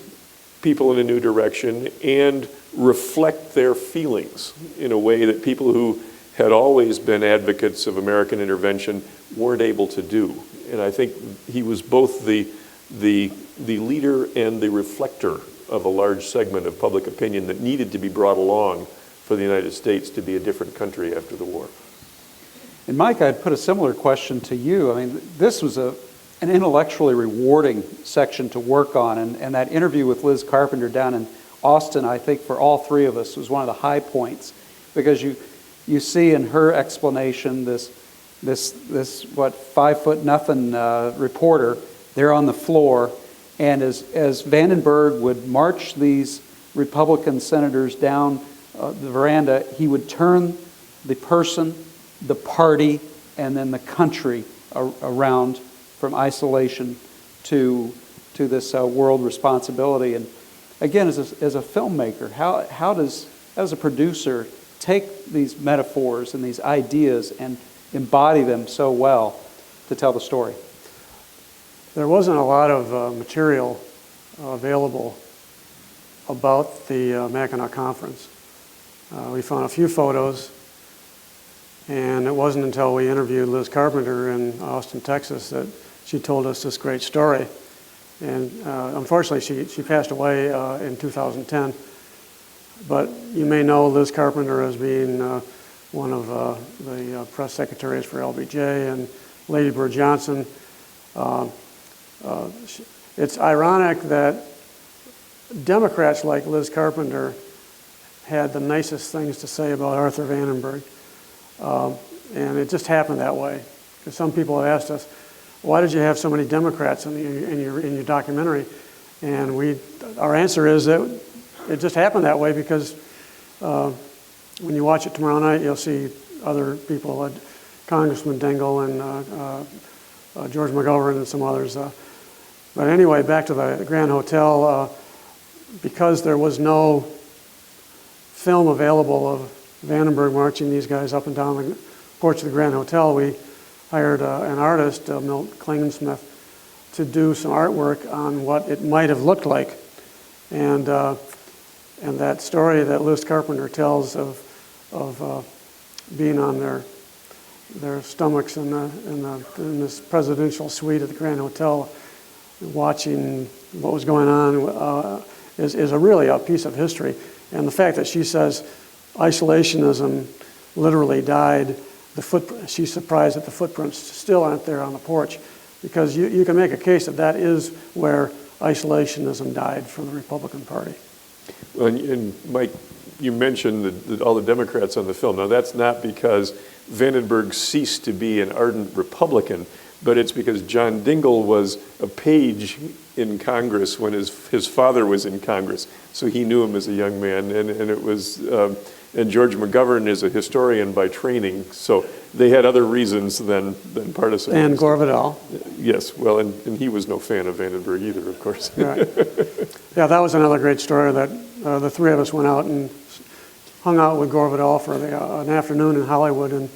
people in a new direction and reflect their feelings in a way that people who had always been advocates of American intervention weren't able to do. And I think he was both the leader and the reflector of a large segment of public opinion that needed to be brought along for the United States to be a different country after the war. And Mike, I'd put a similar question to you. I mean, this was an intellectually rewarding section to work on, and that interview with Liz Carpenter down in Austin, I think for all three of us, was one of the high points, because you see in her explanation this 5'0" reporter there on the floor, and as Vandenberg would march these Republican senators down the veranda, he would turn the person, the party, and then the country around from isolation to this world responsibility. And again, as a filmmaker, how does a producer take these metaphors and these ideas and embody them so well to tell the story? There wasn't a lot of material available about the Mackinac Conference. We found a few photos, and it wasn't until we interviewed Liz Carpenter in Austin, Texas, that she told us this great story. And unfortunately, she passed away in 2010. But you may know Liz Carpenter as being one of the press secretaries for LBJ and Lady Bird Johnson. It's ironic that Democrats like Liz Carpenter had the nicest things to say about Arthur Vandenberg. And it just happened that way. Because some people have asked us, why did you have so many Democrats in your documentary? And our answer is that it just happened that way because when you watch it tomorrow night, you'll see other people, Congressman Dingell and George McGovern and some others. But anyway, back to the Grand Hotel, because there was no film available of Vandenberg marching these guys up and down the porch of the Grand Hotel, we hired an artist, Milt Klingensmith, to do some artwork on what it might have looked like. And that story that Liz Carpenter tells of being on their stomachs in this presidential suite at the Grand Hotel, watching what was going on, is really a piece of history. And the fact that she says isolationism literally died, she's surprised that the footprints still aren't there on the porch, because you can make a case that is where isolationism died for the Republican Party. Well, and Mike, you mentioned all the Democrats on the film. Now, that's not because Vandenberg ceased to be an ardent Republican, but it's because John Dingell was a page in Congress when his father was in Congress, so he knew him as a young man, and it was, and George McGovern is a historian by training, so they had other reasons than partisan. And Gore Vidal. Yes, well, and he was no fan of Vandenberg either, of course. Right. Yeah, that was another great story that the three of us went out and hung out with Gore Vidal for an afternoon in Hollywood, and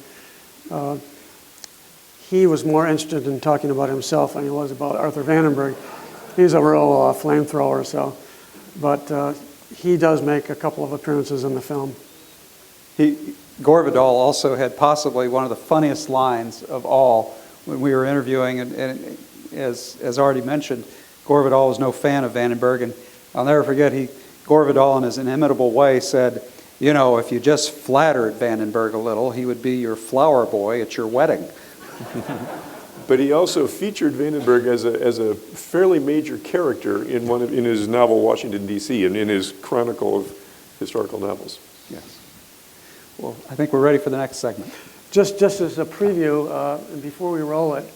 he was more interested in talking about himself than he was about Arthur Vandenberg. He's a real flamethrower, but he does make a couple of appearances in the film. Gore Vidal also had possibly one of the funniest lines of all when we were interviewing, and as already mentioned, Gore Vidal was no fan of Vandenberg, and I'll never forget, Gore Vidal in his inimitable way said, you know, if you just flattered Vandenberg a little, he would be your flower boy at your wedding. But he also featured Vandenberg as a fairly major character in his novel Washington, D.C., and in his chronicle of historical novels. Yes. Well, I think we're ready for the next segment. Just as a preview, and before we roll it,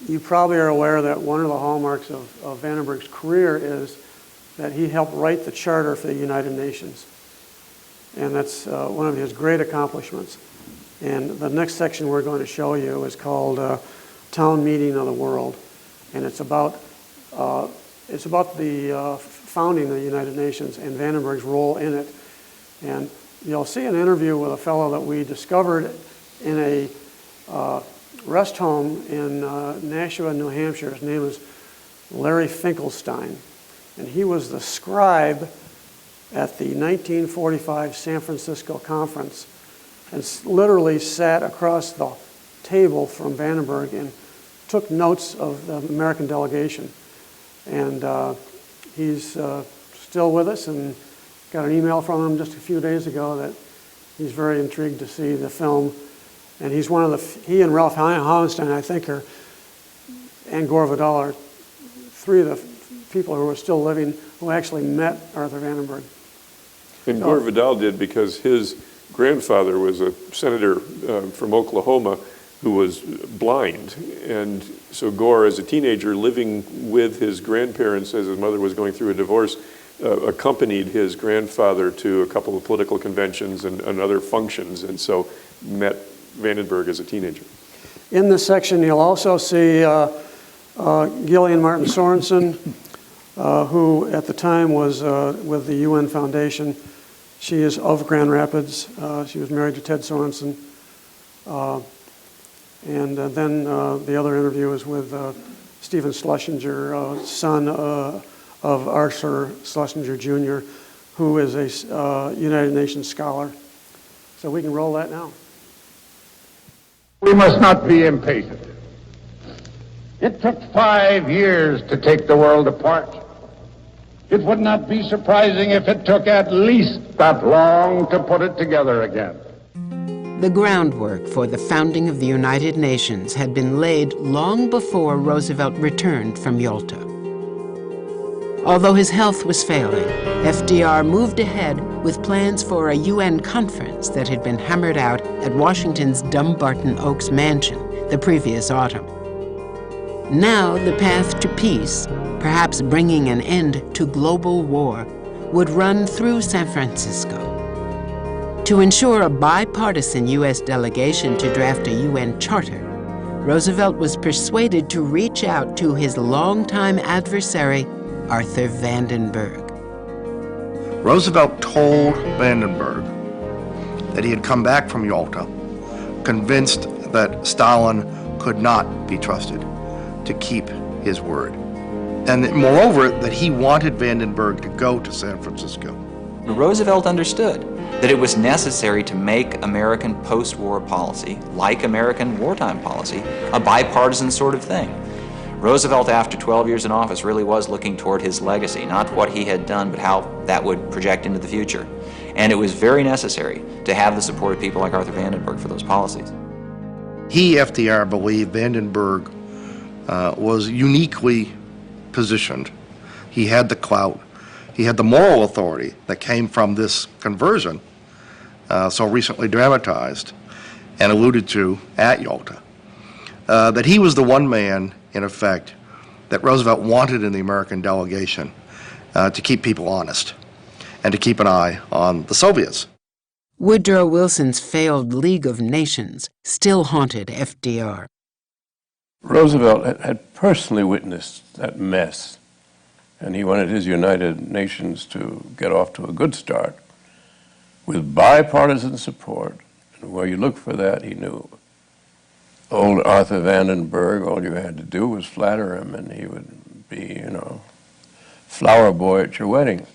you probably are aware that one of the hallmarks of Vandenberg's career is that he helped write the charter for the United Nations. And that's one of his great accomplishments. And the next section we're going to show you is called Town Meeting of the World. And it's about the founding of the United Nations and Vandenberg's role in it. And you'll see an interview with a fellow that we discovered in a rest home in Nashua, New Hampshire. His name is Larry Finkelstein. And he was the scribe at the 1945 San Francisco conference, and literally sat across the table from Vandenberg and took notes of the American delegation. And he's still with us, and got an email from him just a few days ago that he's very intrigued to see the film. And he's one of he and Ralph Hauenstein, I think, and Gore Vidal are three of the people who are still living who actually met Arthur Vandenberg. And Gore Vidal did because his grandfather was a senator from Oklahoma who was blind. And so Gore, as a teenager, living with his grandparents as his mother was going through a divorce, accompanied his grandfather to a couple of political conventions and other functions, and so met Vandenberg as a teenager. In this section, you'll also see Gillian Martin Sorensen, who at the time was with the UN Foundation. She is of Grand Rapids. She was married to Ted Sorensen. And then the other interview is with Stephen Schlesinger, son of Arthur Schlesinger Jr., who is a United Nations scholar. So we can roll that now. We must not be impatient. It took 5 years to take the world apart. It would not be surprising if it took at least that long to put it together again. The groundwork for the founding of the United Nations had been laid long before Roosevelt returned from Yalta. Although his health was failing, FDR moved ahead with plans for a UN conference that had been hammered out at Washington's Dumbarton Oaks mansion the previous autumn. Now the path to peace, perhaps bringing an end to global war, would run through San Francisco. To ensure a bipartisan U.S. delegation to draft a UN charter, Roosevelt was persuaded to reach out to his longtime adversary, Arthur Vandenberg. Roosevelt told Vandenberg that he had come back from Yalta, convinced that Stalin could not be trusted to keep his word. And that, moreover, that he wanted Vandenberg to go to San Francisco. Roosevelt understood that it was necessary to make American post-war policy, like American wartime policy, a bipartisan sort of thing. Roosevelt, after 12 years in office, really was looking toward his legacy, not what he had done, but how that would project into the future. And it was very necessary to have the support of people like Arthur Vandenberg for those policies. He, FDR, believed Vandenberg was uniquely positioned. He had the clout. He had the moral authority that came from this conversion, so recently dramatized and alluded to at Yalta. That he was the one man, in effect, that Roosevelt wanted in the American delegation to keep people honest and to keep an eye on the Soviets. Woodrow Wilson's failed League of Nations still haunted FDR. Roosevelt had personally witnessed that mess, and he wanted his United Nations to get off to a good start with bipartisan support. And where you look for that, he knew. Old Arthur Vandenberg, all you had to do was flatter him, and he would be, flower boy at your wedding.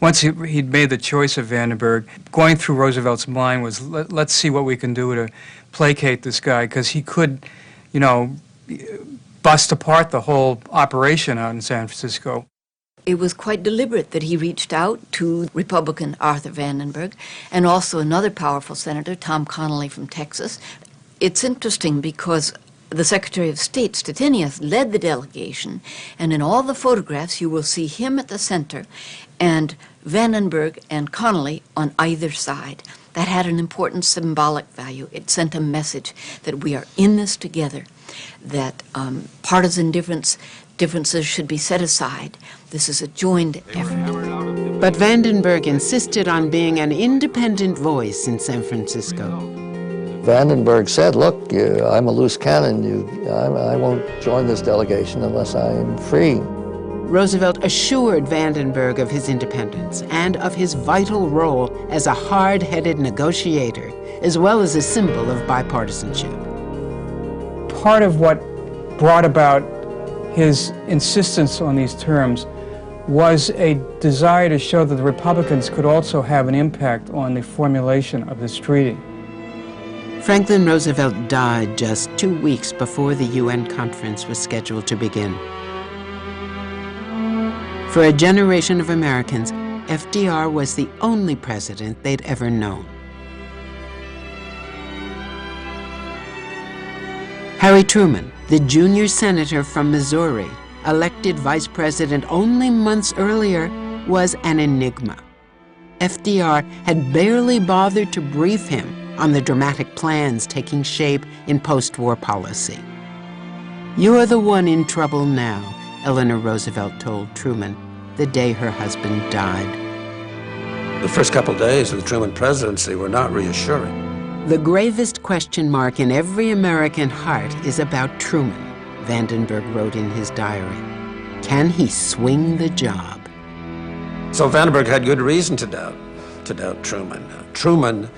Once he'd made the choice of Vandenberg, going through Roosevelt's mind was, let's see what we can do to placate this guy, because he could, bust apart the whole operation out in San Francisco. It was quite deliberate that he reached out to Republican Arthur Vandenberg and also another powerful senator, Tom Connally from Texas. It's interesting because the Secretary of State, Stettinius, led the delegation, and in all the photographs you will see him at the center and Vandenberg and Connally on either side. That had an important symbolic value. It sent a message that we are in this together, that partisan differences should be set aside. This is a joined effort. But Vandenberg insisted on being an independent voice in San Francisco. Vandenberg said, look, I'm a loose cannon. I won't join this delegation unless I am free. Roosevelt assured Vandenberg of his independence and of his vital role as a hard-headed negotiator, as well as a symbol of bipartisanship. Part of what brought about his insistence on these terms was a desire to show that the Republicans could also have an impact on the formulation of this treaty. Franklin Roosevelt died just 2 weeks before the UN conference was scheduled to begin. For a generation of Americans, FDR was the only president they'd ever known. Harry Truman, the junior senator from Missouri, elected vice president only months earlier, was an enigma. FDR had barely bothered to brief him on the dramatic plans taking shape in post-war policy. "You're the one in trouble now," Eleanor Roosevelt told Truman the day her husband died. The first couple of days of the Truman presidency were not reassuring. The gravest question mark in every American heart is about Truman, Vandenberg wrote in his diary. Can he swing the job? So Vandenberg had good reason to doubt Truman. Truman,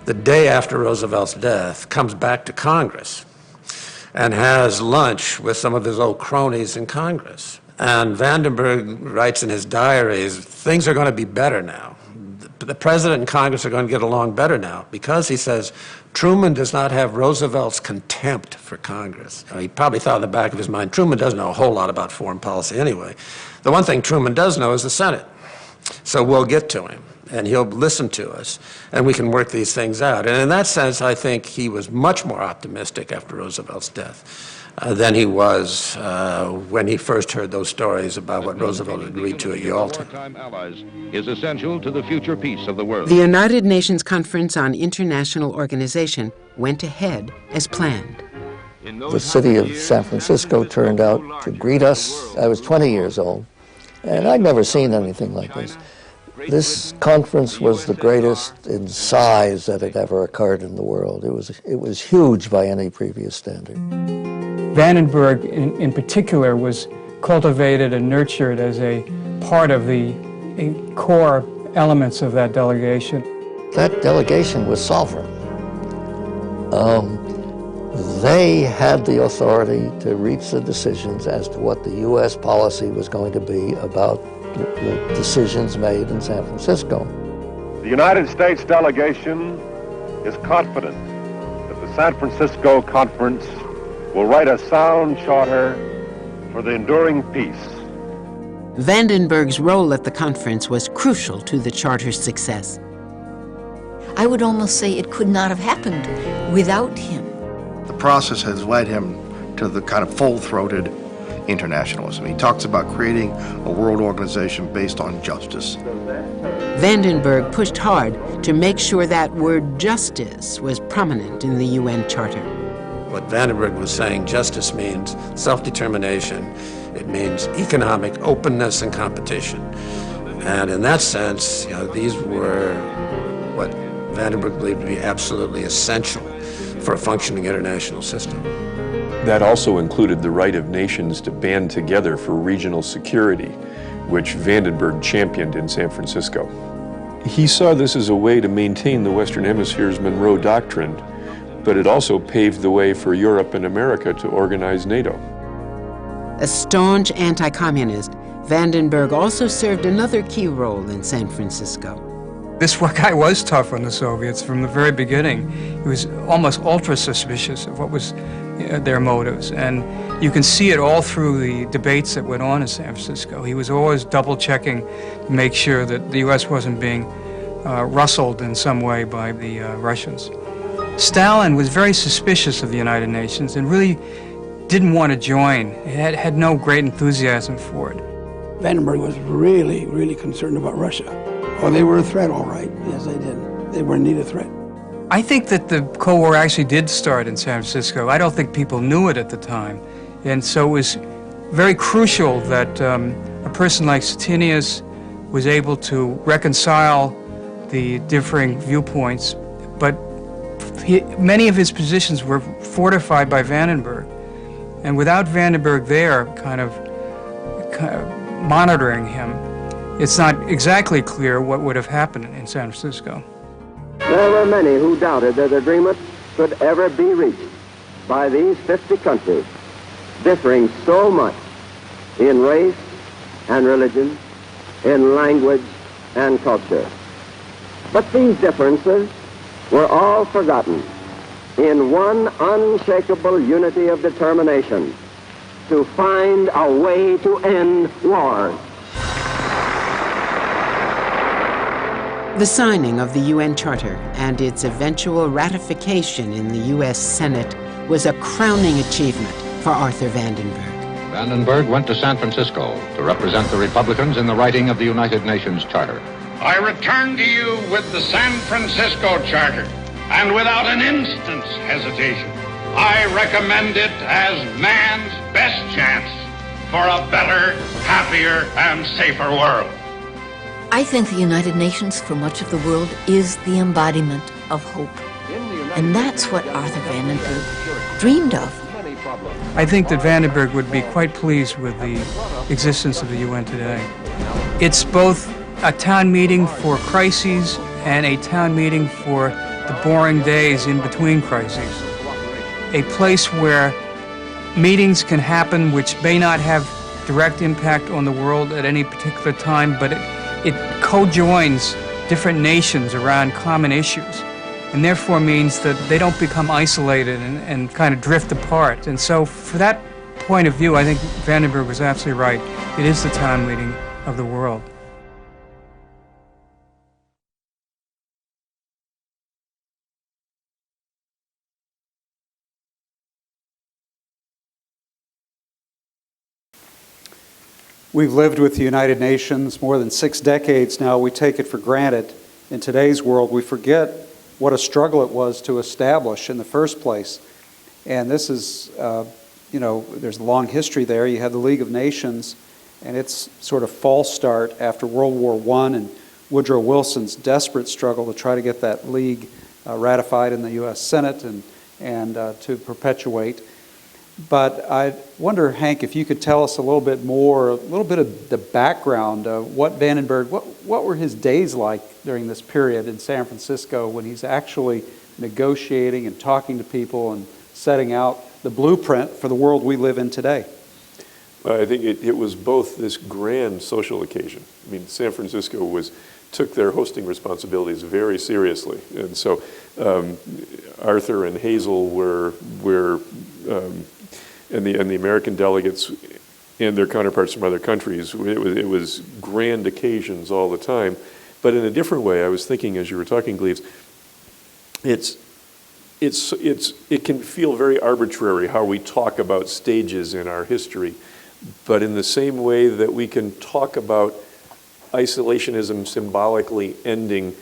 the day after Roosevelt's death, comes back to Congress and has lunch with some of his old cronies in Congress. And Vandenberg writes in his diaries, things are going to be better now. The president and Congress are going to get along better now because, he says, Truman does not have Roosevelt's contempt for Congress. He probably thought in the back of his mind, Truman doesn't know a whole lot about foreign policy anyway. The one thing Truman does know is the Senate. So we'll get to him, and he'll listen to us, and we can work these things out. And in that sense, I think he was much more optimistic after Roosevelt's death than he was when he first heard those stories about what Roosevelt agreed to at Yalta. Is essential to the future peace of the world. The United Nations Conference on International Organization went ahead as planned. The city of San Francisco turned out to greet us. I was 20 years old, and I'd never seen anything like this. This conference was the greatest in size that had ever occurred in the world. It was huge by any previous standard. Vandenberg, in particular, was cultivated and nurtured as a part of the core elements of that delegation. That delegation was sovereign. They had the authority to reach the decisions as to what the U.S. policy was going to be about the decisions made in San Francisco. The United States delegation is confident that the San Francisco Conference will write a sound charter for the enduring peace. Vandenberg's role at the conference was crucial to the charter's success. I would almost say it could not have happened without him. The process has led him to the kind of full-throated internationalism. He talks about creating a world organization based on justice. Vandenberg pushed hard to make sure that word justice was prominent in the UN Charter. What Vandenberg was saying, justice means self-determination. It means economic openness and competition. And in that sense, these were what Vandenberg believed to be absolutely essential for a functioning international system. That also included the right of nations to band together for regional security, which Vandenberg championed in San Francisco. He saw this as a way to maintain the Western Hemisphere's Monroe Doctrine, but it also paved the way for Europe and America to organize NATO. A staunch anti-communist, Vandenberg also served another key role in San Francisco. This guy was tough on the Soviets from the very beginning. He was almost ultra-suspicious of what was their motives, and you can see it all through the debates that went on in San Francisco. He was always double-checking to make sure that the U.S. wasn't being rustled in some way by the Russians. Stalin was very suspicious of the United Nations and really didn't want to join. He had no great enthusiasm for it. Vandenberg was really, really concerned about Russia. Oh, they were a threat, all right. Yes, they did. They were indeed a threat. I think that the Cold War actually did start in San Francisco. I don't think people knew it at the time. And so it was very crucial that a person like Stettinius was able to reconcile the differing viewpoints, but many of his positions were fortified by Vandenberg. And without Vandenberg there kind of monitoring him, it's not exactly clear what would have happened in San Francisco. There were many who doubted that agreement could ever be reached by these 50 countries, differing so much in race and religion, in language and culture. But these differences were all forgotten in one unshakable unity of determination to find a way to end wars. The signing of the UN Charter and its eventual ratification in the U.S. Senate was a crowning achievement for Arthur Vandenberg. Vandenberg went to San Francisco to represent the Republicans in the writing of the United Nations Charter. I return to you with the San Francisco Charter, and without an instant's hesitation, I recommend it as man's best chance for a better, happier, and safer world. I think the United Nations, for much of the world, is the embodiment of hope. And that's what Arthur Vandenberg dreamed of. I think that Vandenberg would be quite pleased with the existence of the UN today. It's both a town meeting for crises and a town meeting for the boring days in between crises. A place where meetings can happen which may not have direct impact on the world at any particular time, but it co-joins different nations around common issues. and therefore means that they don't become isolated and kind of drift apart. And so for that point of view, I think Vandenberg was absolutely right. It is the time leading of the world. We've lived with the United Nations more than 6 decades now. We take it for granted. In today's world, we forget what a struggle it was to establish in the first place. And this is, there's a long history there. You had the League of Nations and its sort of false start after World War I and Woodrow Wilson's desperate struggle to try to get that league ratified in the U.S. Senate and to perpetuate. But I wonder, Hank, if you could tell us a little bit of the background of what Vandenberg, what were his days like during this period in San Francisco when he's actually negotiating and talking to people and setting out the blueprint for the world we live in today? I think it was both this grand social occasion. I mean, San Francisco took their hosting responsibilities very seriously. And so Arthur and Hazel were and the American delegates and their counterparts from other countries, it was grand occasions all the time. But in a different way, I was thinking as you were talking, Gleaves, it can feel very arbitrary how we talk about stages in our history. But in the same way that we can talk about isolationism symbolically ending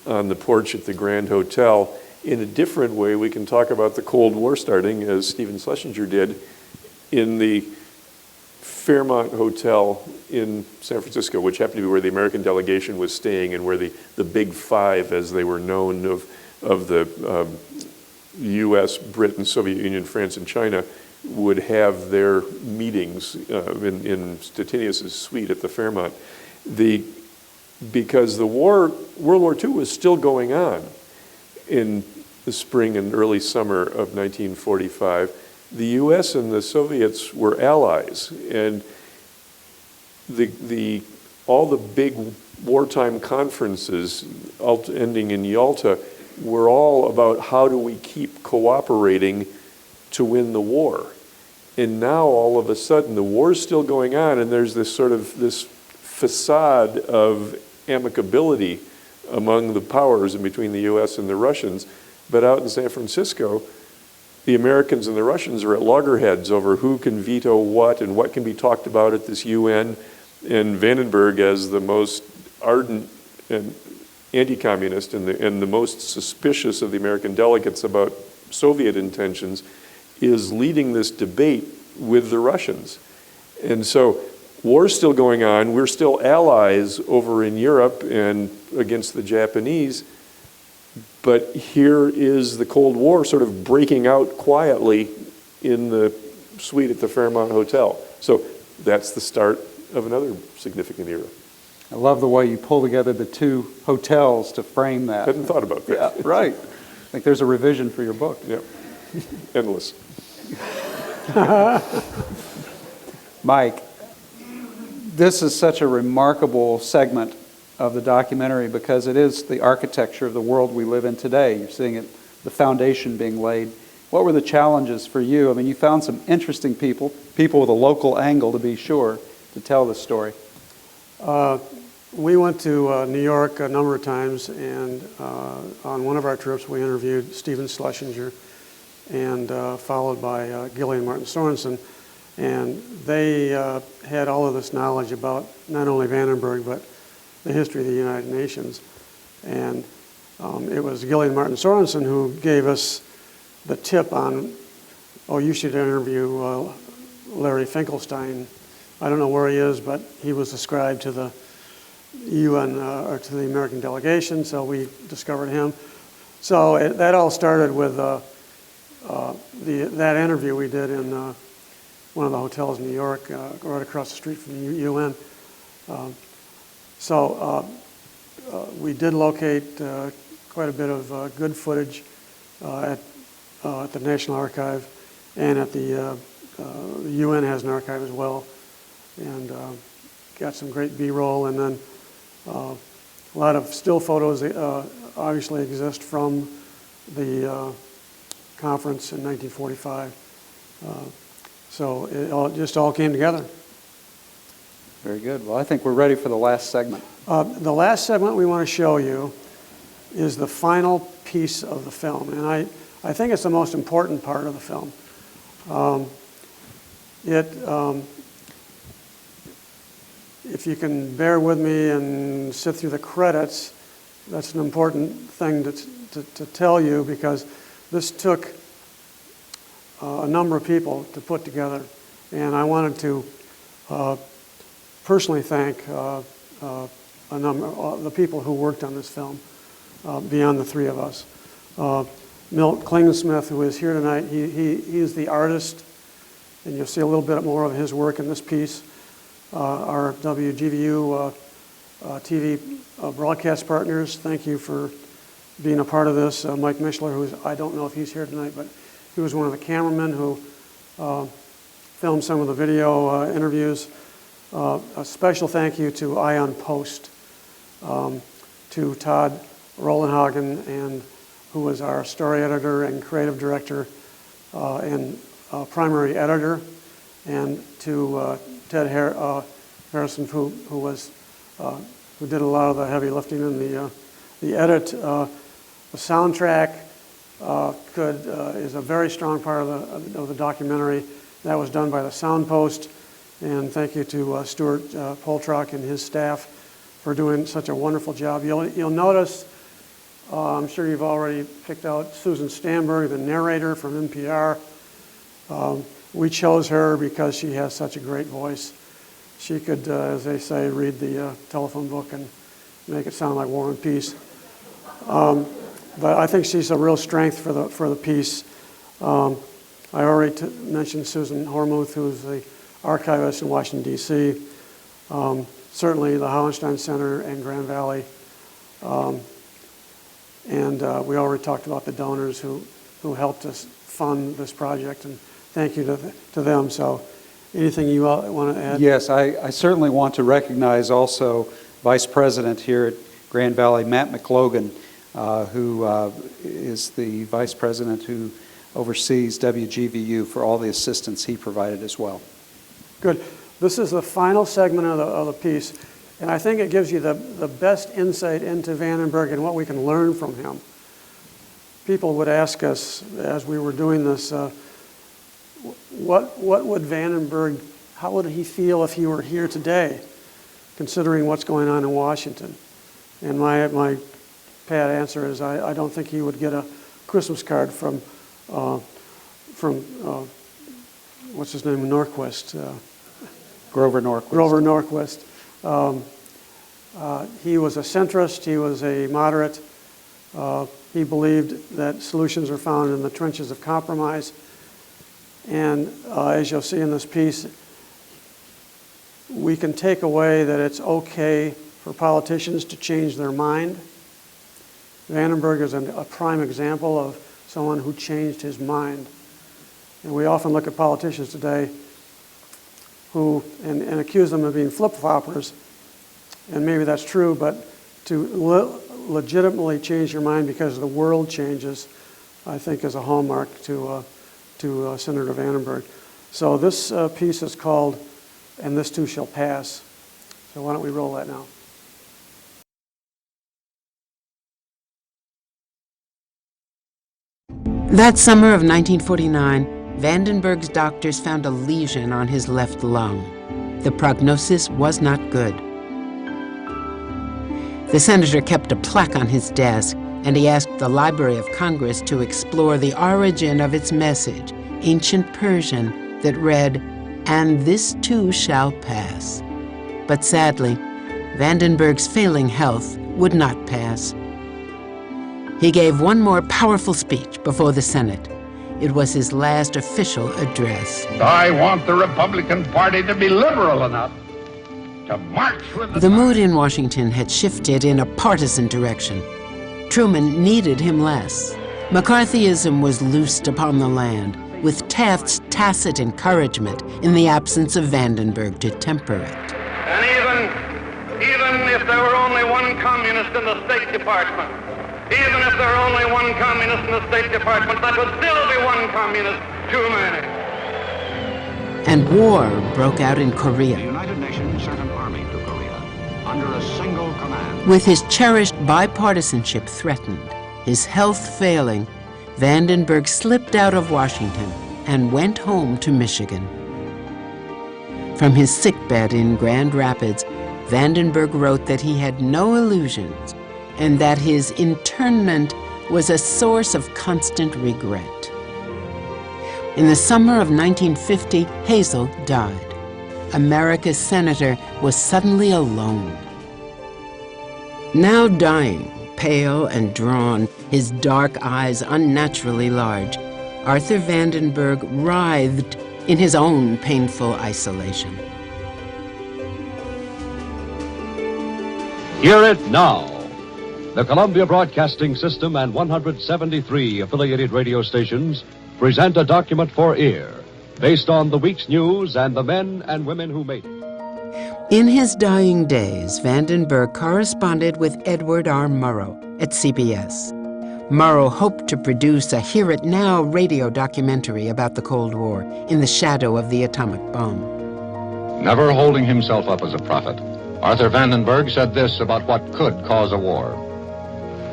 on the porch at the Grand Hotel, in a different way we can talk about the Cold War starting, as Stephen Schlesinger did, in the Fairmont Hotel in San Francisco, which happened to be where the American delegation was staying and where the Big Five, as they were known, of the U.S., Britain, Soviet Union, France, and China, would have their meetings in Stettinius's suite at the Fairmont. Because World War II was still going on in the spring and early summer of 1945. The U.S. and the Soviets were allies, and all the big wartime conferences ending in Yalta were all about how do we keep cooperating to win the war. And now all of a sudden the war's still going on, and there's this sort of this facade of amicability among the powers and between the U.S. and the Russians. But out in San Francisco, the Americans and the Russians are at loggerheads over who can veto what and what can be talked about at this UN. And Vandenberg, as the most ardent and anti-communist and the most suspicious of the American delegates about Soviet intentions, is leading this debate with the Russians. And so war's still going on. We're still allies over in Europe and against the Japanese. But here is the Cold War sort of breaking out quietly in the suite at the Fairmont Hotel. So that's the start of another significant era. I love the way you pull together the two hotels to frame that. I hadn't thought about that. Yeah, right. I think there's a revision for your book. Yep. Endless. Mike, this is such a remarkable segment of the documentary because it is the architecture of the world we live in today. You're seeing it, the foundation being laid. What were the challenges for you? I mean, you found some interesting people with a local angle, to be sure, to tell this story. We went to New York a number of times, and on one of our trips we interviewed Stephen Schlesinger, and followed by Gillian Martin Sorensen, and they had all of this knowledge about not only Vandenberg but the history of the United Nations. And it was Gillian Martin Sorensen who gave us the tip on, oh, you should interview Larry Finkelstein. I don't know where he is, but he was ascribed to the UN or to the American delegation, so we discovered him. So that all started with that interview we did in one of the hotels in New York, right across the street from the UN. So we did locate quite a bit of good footage at the National Archive, and at the UN has an archive as well, and got some great B-roll, and then a lot of still photos obviously exist from the conference in 1945. So it just all came together. Very good. Well, I think we're ready for the last segment. The last segment we want to show you is the final piece of the film, and I think it's the most important part of the film. If you can bear with me and sit through the credits, that's an important thing to tell you, because this took a number of people to put together, and I wanted to personally thank the people who worked on this film, beyond the three of us. Milt Klingensmith, who is here tonight, he is the artist, and you'll see a little bit more of his work in this piece. Our WGVU TV broadcast partners, thank you for being a part of this. Mike Mischler, I don't know if he's here tonight, but he was one of the cameramen who filmed some of the video interviews. A special thank you to Ion Post, to Todd Rolenhagen, and who was our story editor and creative director and primary editor, and to Ted Harrison, who did a lot of the heavy lifting in the edit. The soundtrack is a very strong part of the documentary. That was done by the Soundpost, and thank you to Stuart Poltrock and his staff for doing such a wonderful job. You'll notice, I'm sure you've already picked out Susan Stamberg, the narrator from NPR. We chose her because she has such a great voice. She could, as they say, read the telephone book and make it sound like War and Peace. But I think she's a real strength for the piece. I already mentioned Susan Hormuth, who's the archivist in Washington, D.C. Certainly the Hauenstein Center and Grand Valley. And we already talked about the donors who helped us fund this project, and thank you to them. So anything you want to add? Yes, I certainly want to recognize also Vice President here at Grand Valley, Matt McLogan, who is the Vice President who oversees WGVU, for all the assistance he provided as well. Good. This is the final segment of the piece, and I think it gives you the best insight into Vandenberg and what we can learn from him. People would ask us as we were doing this, what would Vandenberg, how would he feel if he were here today, considering what's going on in Washington? And my pat answer is I don't think he would get a Christmas card from what's his name, Norquist. Grover Norquist. Grover Norquist. He was a centrist. He was a moderate. He believed that solutions are found in the trenches of compromise. And as you'll see in this piece, we can take away that it's okay for politicians to change their mind. Vandenberg is a prime example of someone who changed his mind. And we often look at politicians today who and accuse them of being flip-floppers, and maybe that's true, but to legitimately change your mind because the world changes, I think is a hallmark to Senator Vandenberg. So this piece is called "And This Too Shall Pass." So why don't we roll that now? That summer of 1949, Vandenberg's doctors found a lesion on his left lung. The prognosis was not good. The senator kept a plaque on his desk, and he asked the Library of Congress to explore the origin of its message, ancient Persian, that read, "And this too shall pass." But sadly, Vandenberg's failing health would not pass. He gave one more powerful speech before the Senate. It was his last official address. I want the Republican Party to be liberal enough to march with The mood in Washington had shifted in a partisan direction. Truman needed him less. McCarthyism was loosed upon the land, with Taft's tacit encouragement in the absence of Vandenberg to temper it. And even if there were only one communist in the State Department, Even if there are only one communist in the State Department, that would still be one communist too many. And war broke out in Korea. The United Nations sent an army to Korea under a single command. With his cherished bipartisanship threatened, his health failing, Vandenberg slipped out of Washington and went home to Michigan. From his sickbed in Grand Rapids, Vandenberg wrote that he had no illusions and that his internment was a source of constant regret. In the summer of 1950, Hazel died. America's senator was suddenly alone. Now dying, pale and drawn, his dark eyes unnaturally large, Arthur Vandenberg writhed in his own painful isolation. Hear it now. The Columbia Broadcasting System and 173 affiliated radio stations present a document for ear based on the week's news and the men and women who made it. In his dying days, Vandenberg corresponded with Edward R. Murrow at CBS. Murrow hoped to produce a Hear It Now radio documentary about the Cold War in the shadow of the atomic bomb. Never holding himself up as a prophet, Arthur Vandenberg said this about what could cause a war.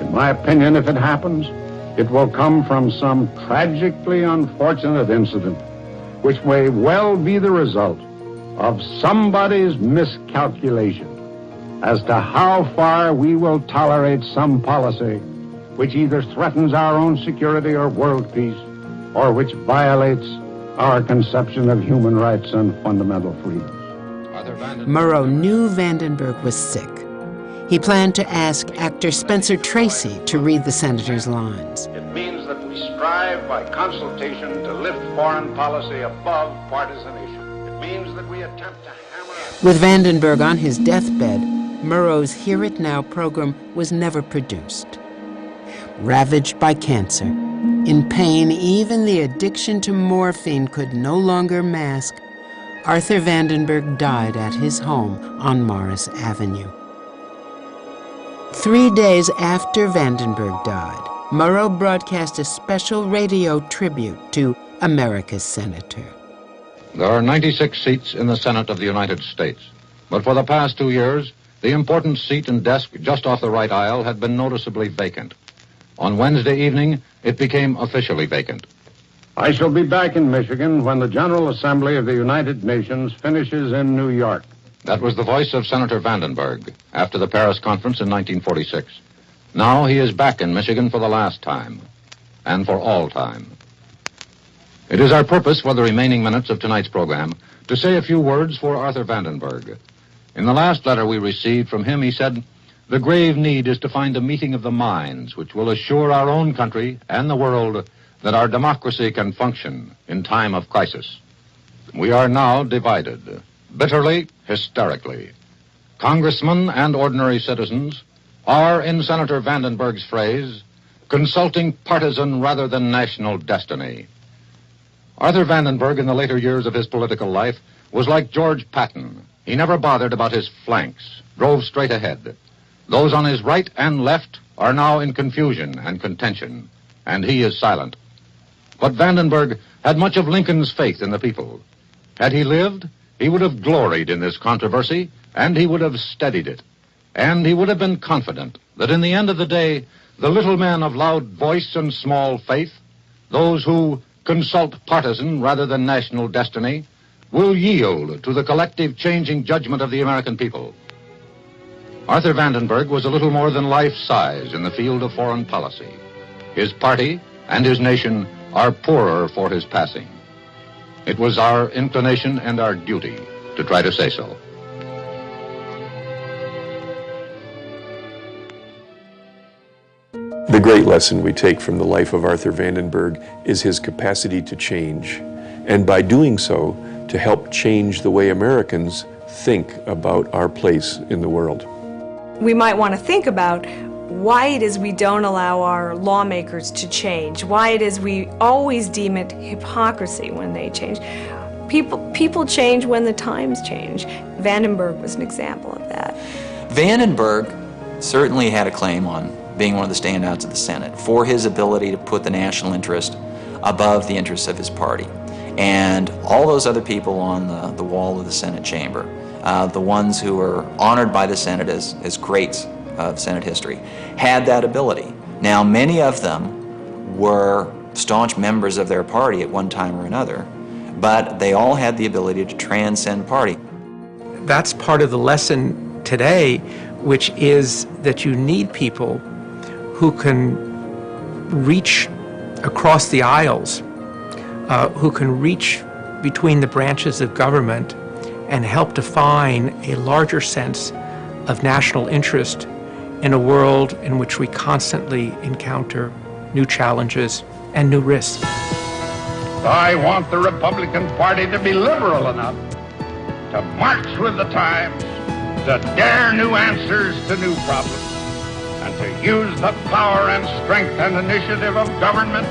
In my opinion, if it happens, it will come from some tragically unfortunate incident, which may well be the result of somebody's miscalculation as to how far we will tolerate some policy which either threatens our own security or world peace, or which violates our conception of human rights and fundamental freedoms. Murrow knew Vandenberg was sick. He planned to ask actor Spencer Tracy to read the senator's lines. It means that we strive by consultation to lift foreign policy above partisan issues. It means that we attempt to hammer out. With Vandenberg on his deathbed, Murrow's Hear It Now program was never produced. Ravaged by cancer, in pain even the addiction to morphine could no longer mask, Arthur Vandenberg died at his home on Morris Avenue. 3 days after Vandenberg died, Murrow broadcast a special radio tribute to America's senator. There are 96 seats in the Senate of the United States, but for the past 2 years, the important seat and desk just off the right aisle had been noticeably vacant. On Wednesday evening, it became officially vacant. I shall be back in Michigan when the General Assembly of the United Nations finishes in New York. That was the voice of Senator Vandenberg after the Paris Conference in 1946. Now he is back in Michigan for the last time, and for all time. It is our purpose for the remaining minutes of tonight's program to say a few words for Arthur Vandenberg. In the last letter we received from him, he said, "The grave need is to find a meeting of the minds which will assure our own country and the world that our democracy can function in time of crisis. We are now divided, bitterly, hysterically. Congressmen and ordinary citizens are, in Senator Vandenberg's phrase, consulting partisan rather than national destiny." Arthur Vandenberg, in the later years of his political life, was like George Patton. He never bothered about his flanks, drove straight ahead. Those on his right and left are now in confusion and contention, and he is silent. But Vandenberg had much of Lincoln's faith in the people. Had he lived, he would have gloried in this controversy, and he would have steadied it. And he would have been confident that in the end of the day, the little men of loud voice and small faith, those who consult partisan rather than national destiny, will yield to the collective changing judgment of the American people. Arthur Vandenberg was a little more than life-size in the field of foreign policy. His party and his nation are poorer for his passing. It was our inclination and our duty to try to say so. The great lesson we take from the life of Arthur Vandenberg is his capacity to change, and by doing so, to help change the way Americans think about our place in the world. We might want to think about why it is we don't allow our lawmakers to change, why it is we always deem it hypocrisy when they change. People change when the times change. Vandenberg was an example of that. Vandenberg certainly had a claim on being one of the standouts of the Senate, for his ability to put the national interest above the interests of his party. And all those other people on the wall of the Senate chamber, the ones who were honored by the Senate as greats of Senate history, had that ability. Now, many of them were staunch members of their party at one time or another, but they all had the ability to transcend party. That's part of the lesson today, which is that you need people who can reach across the aisles, who can reach between the branches of government and help define a larger sense of national interest in a world in which we constantly encounter new challenges and new risks. I want the Republican Party to be liberal enough to march with the times, to dare new answers to new problems, and to use the power and strength and initiative of government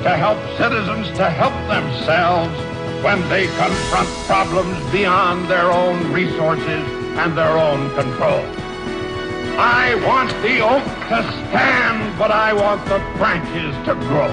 to help citizens to help themselves when they confront problems beyond their own resources and their own control. I want the oak to stand, but I want the branches to grow.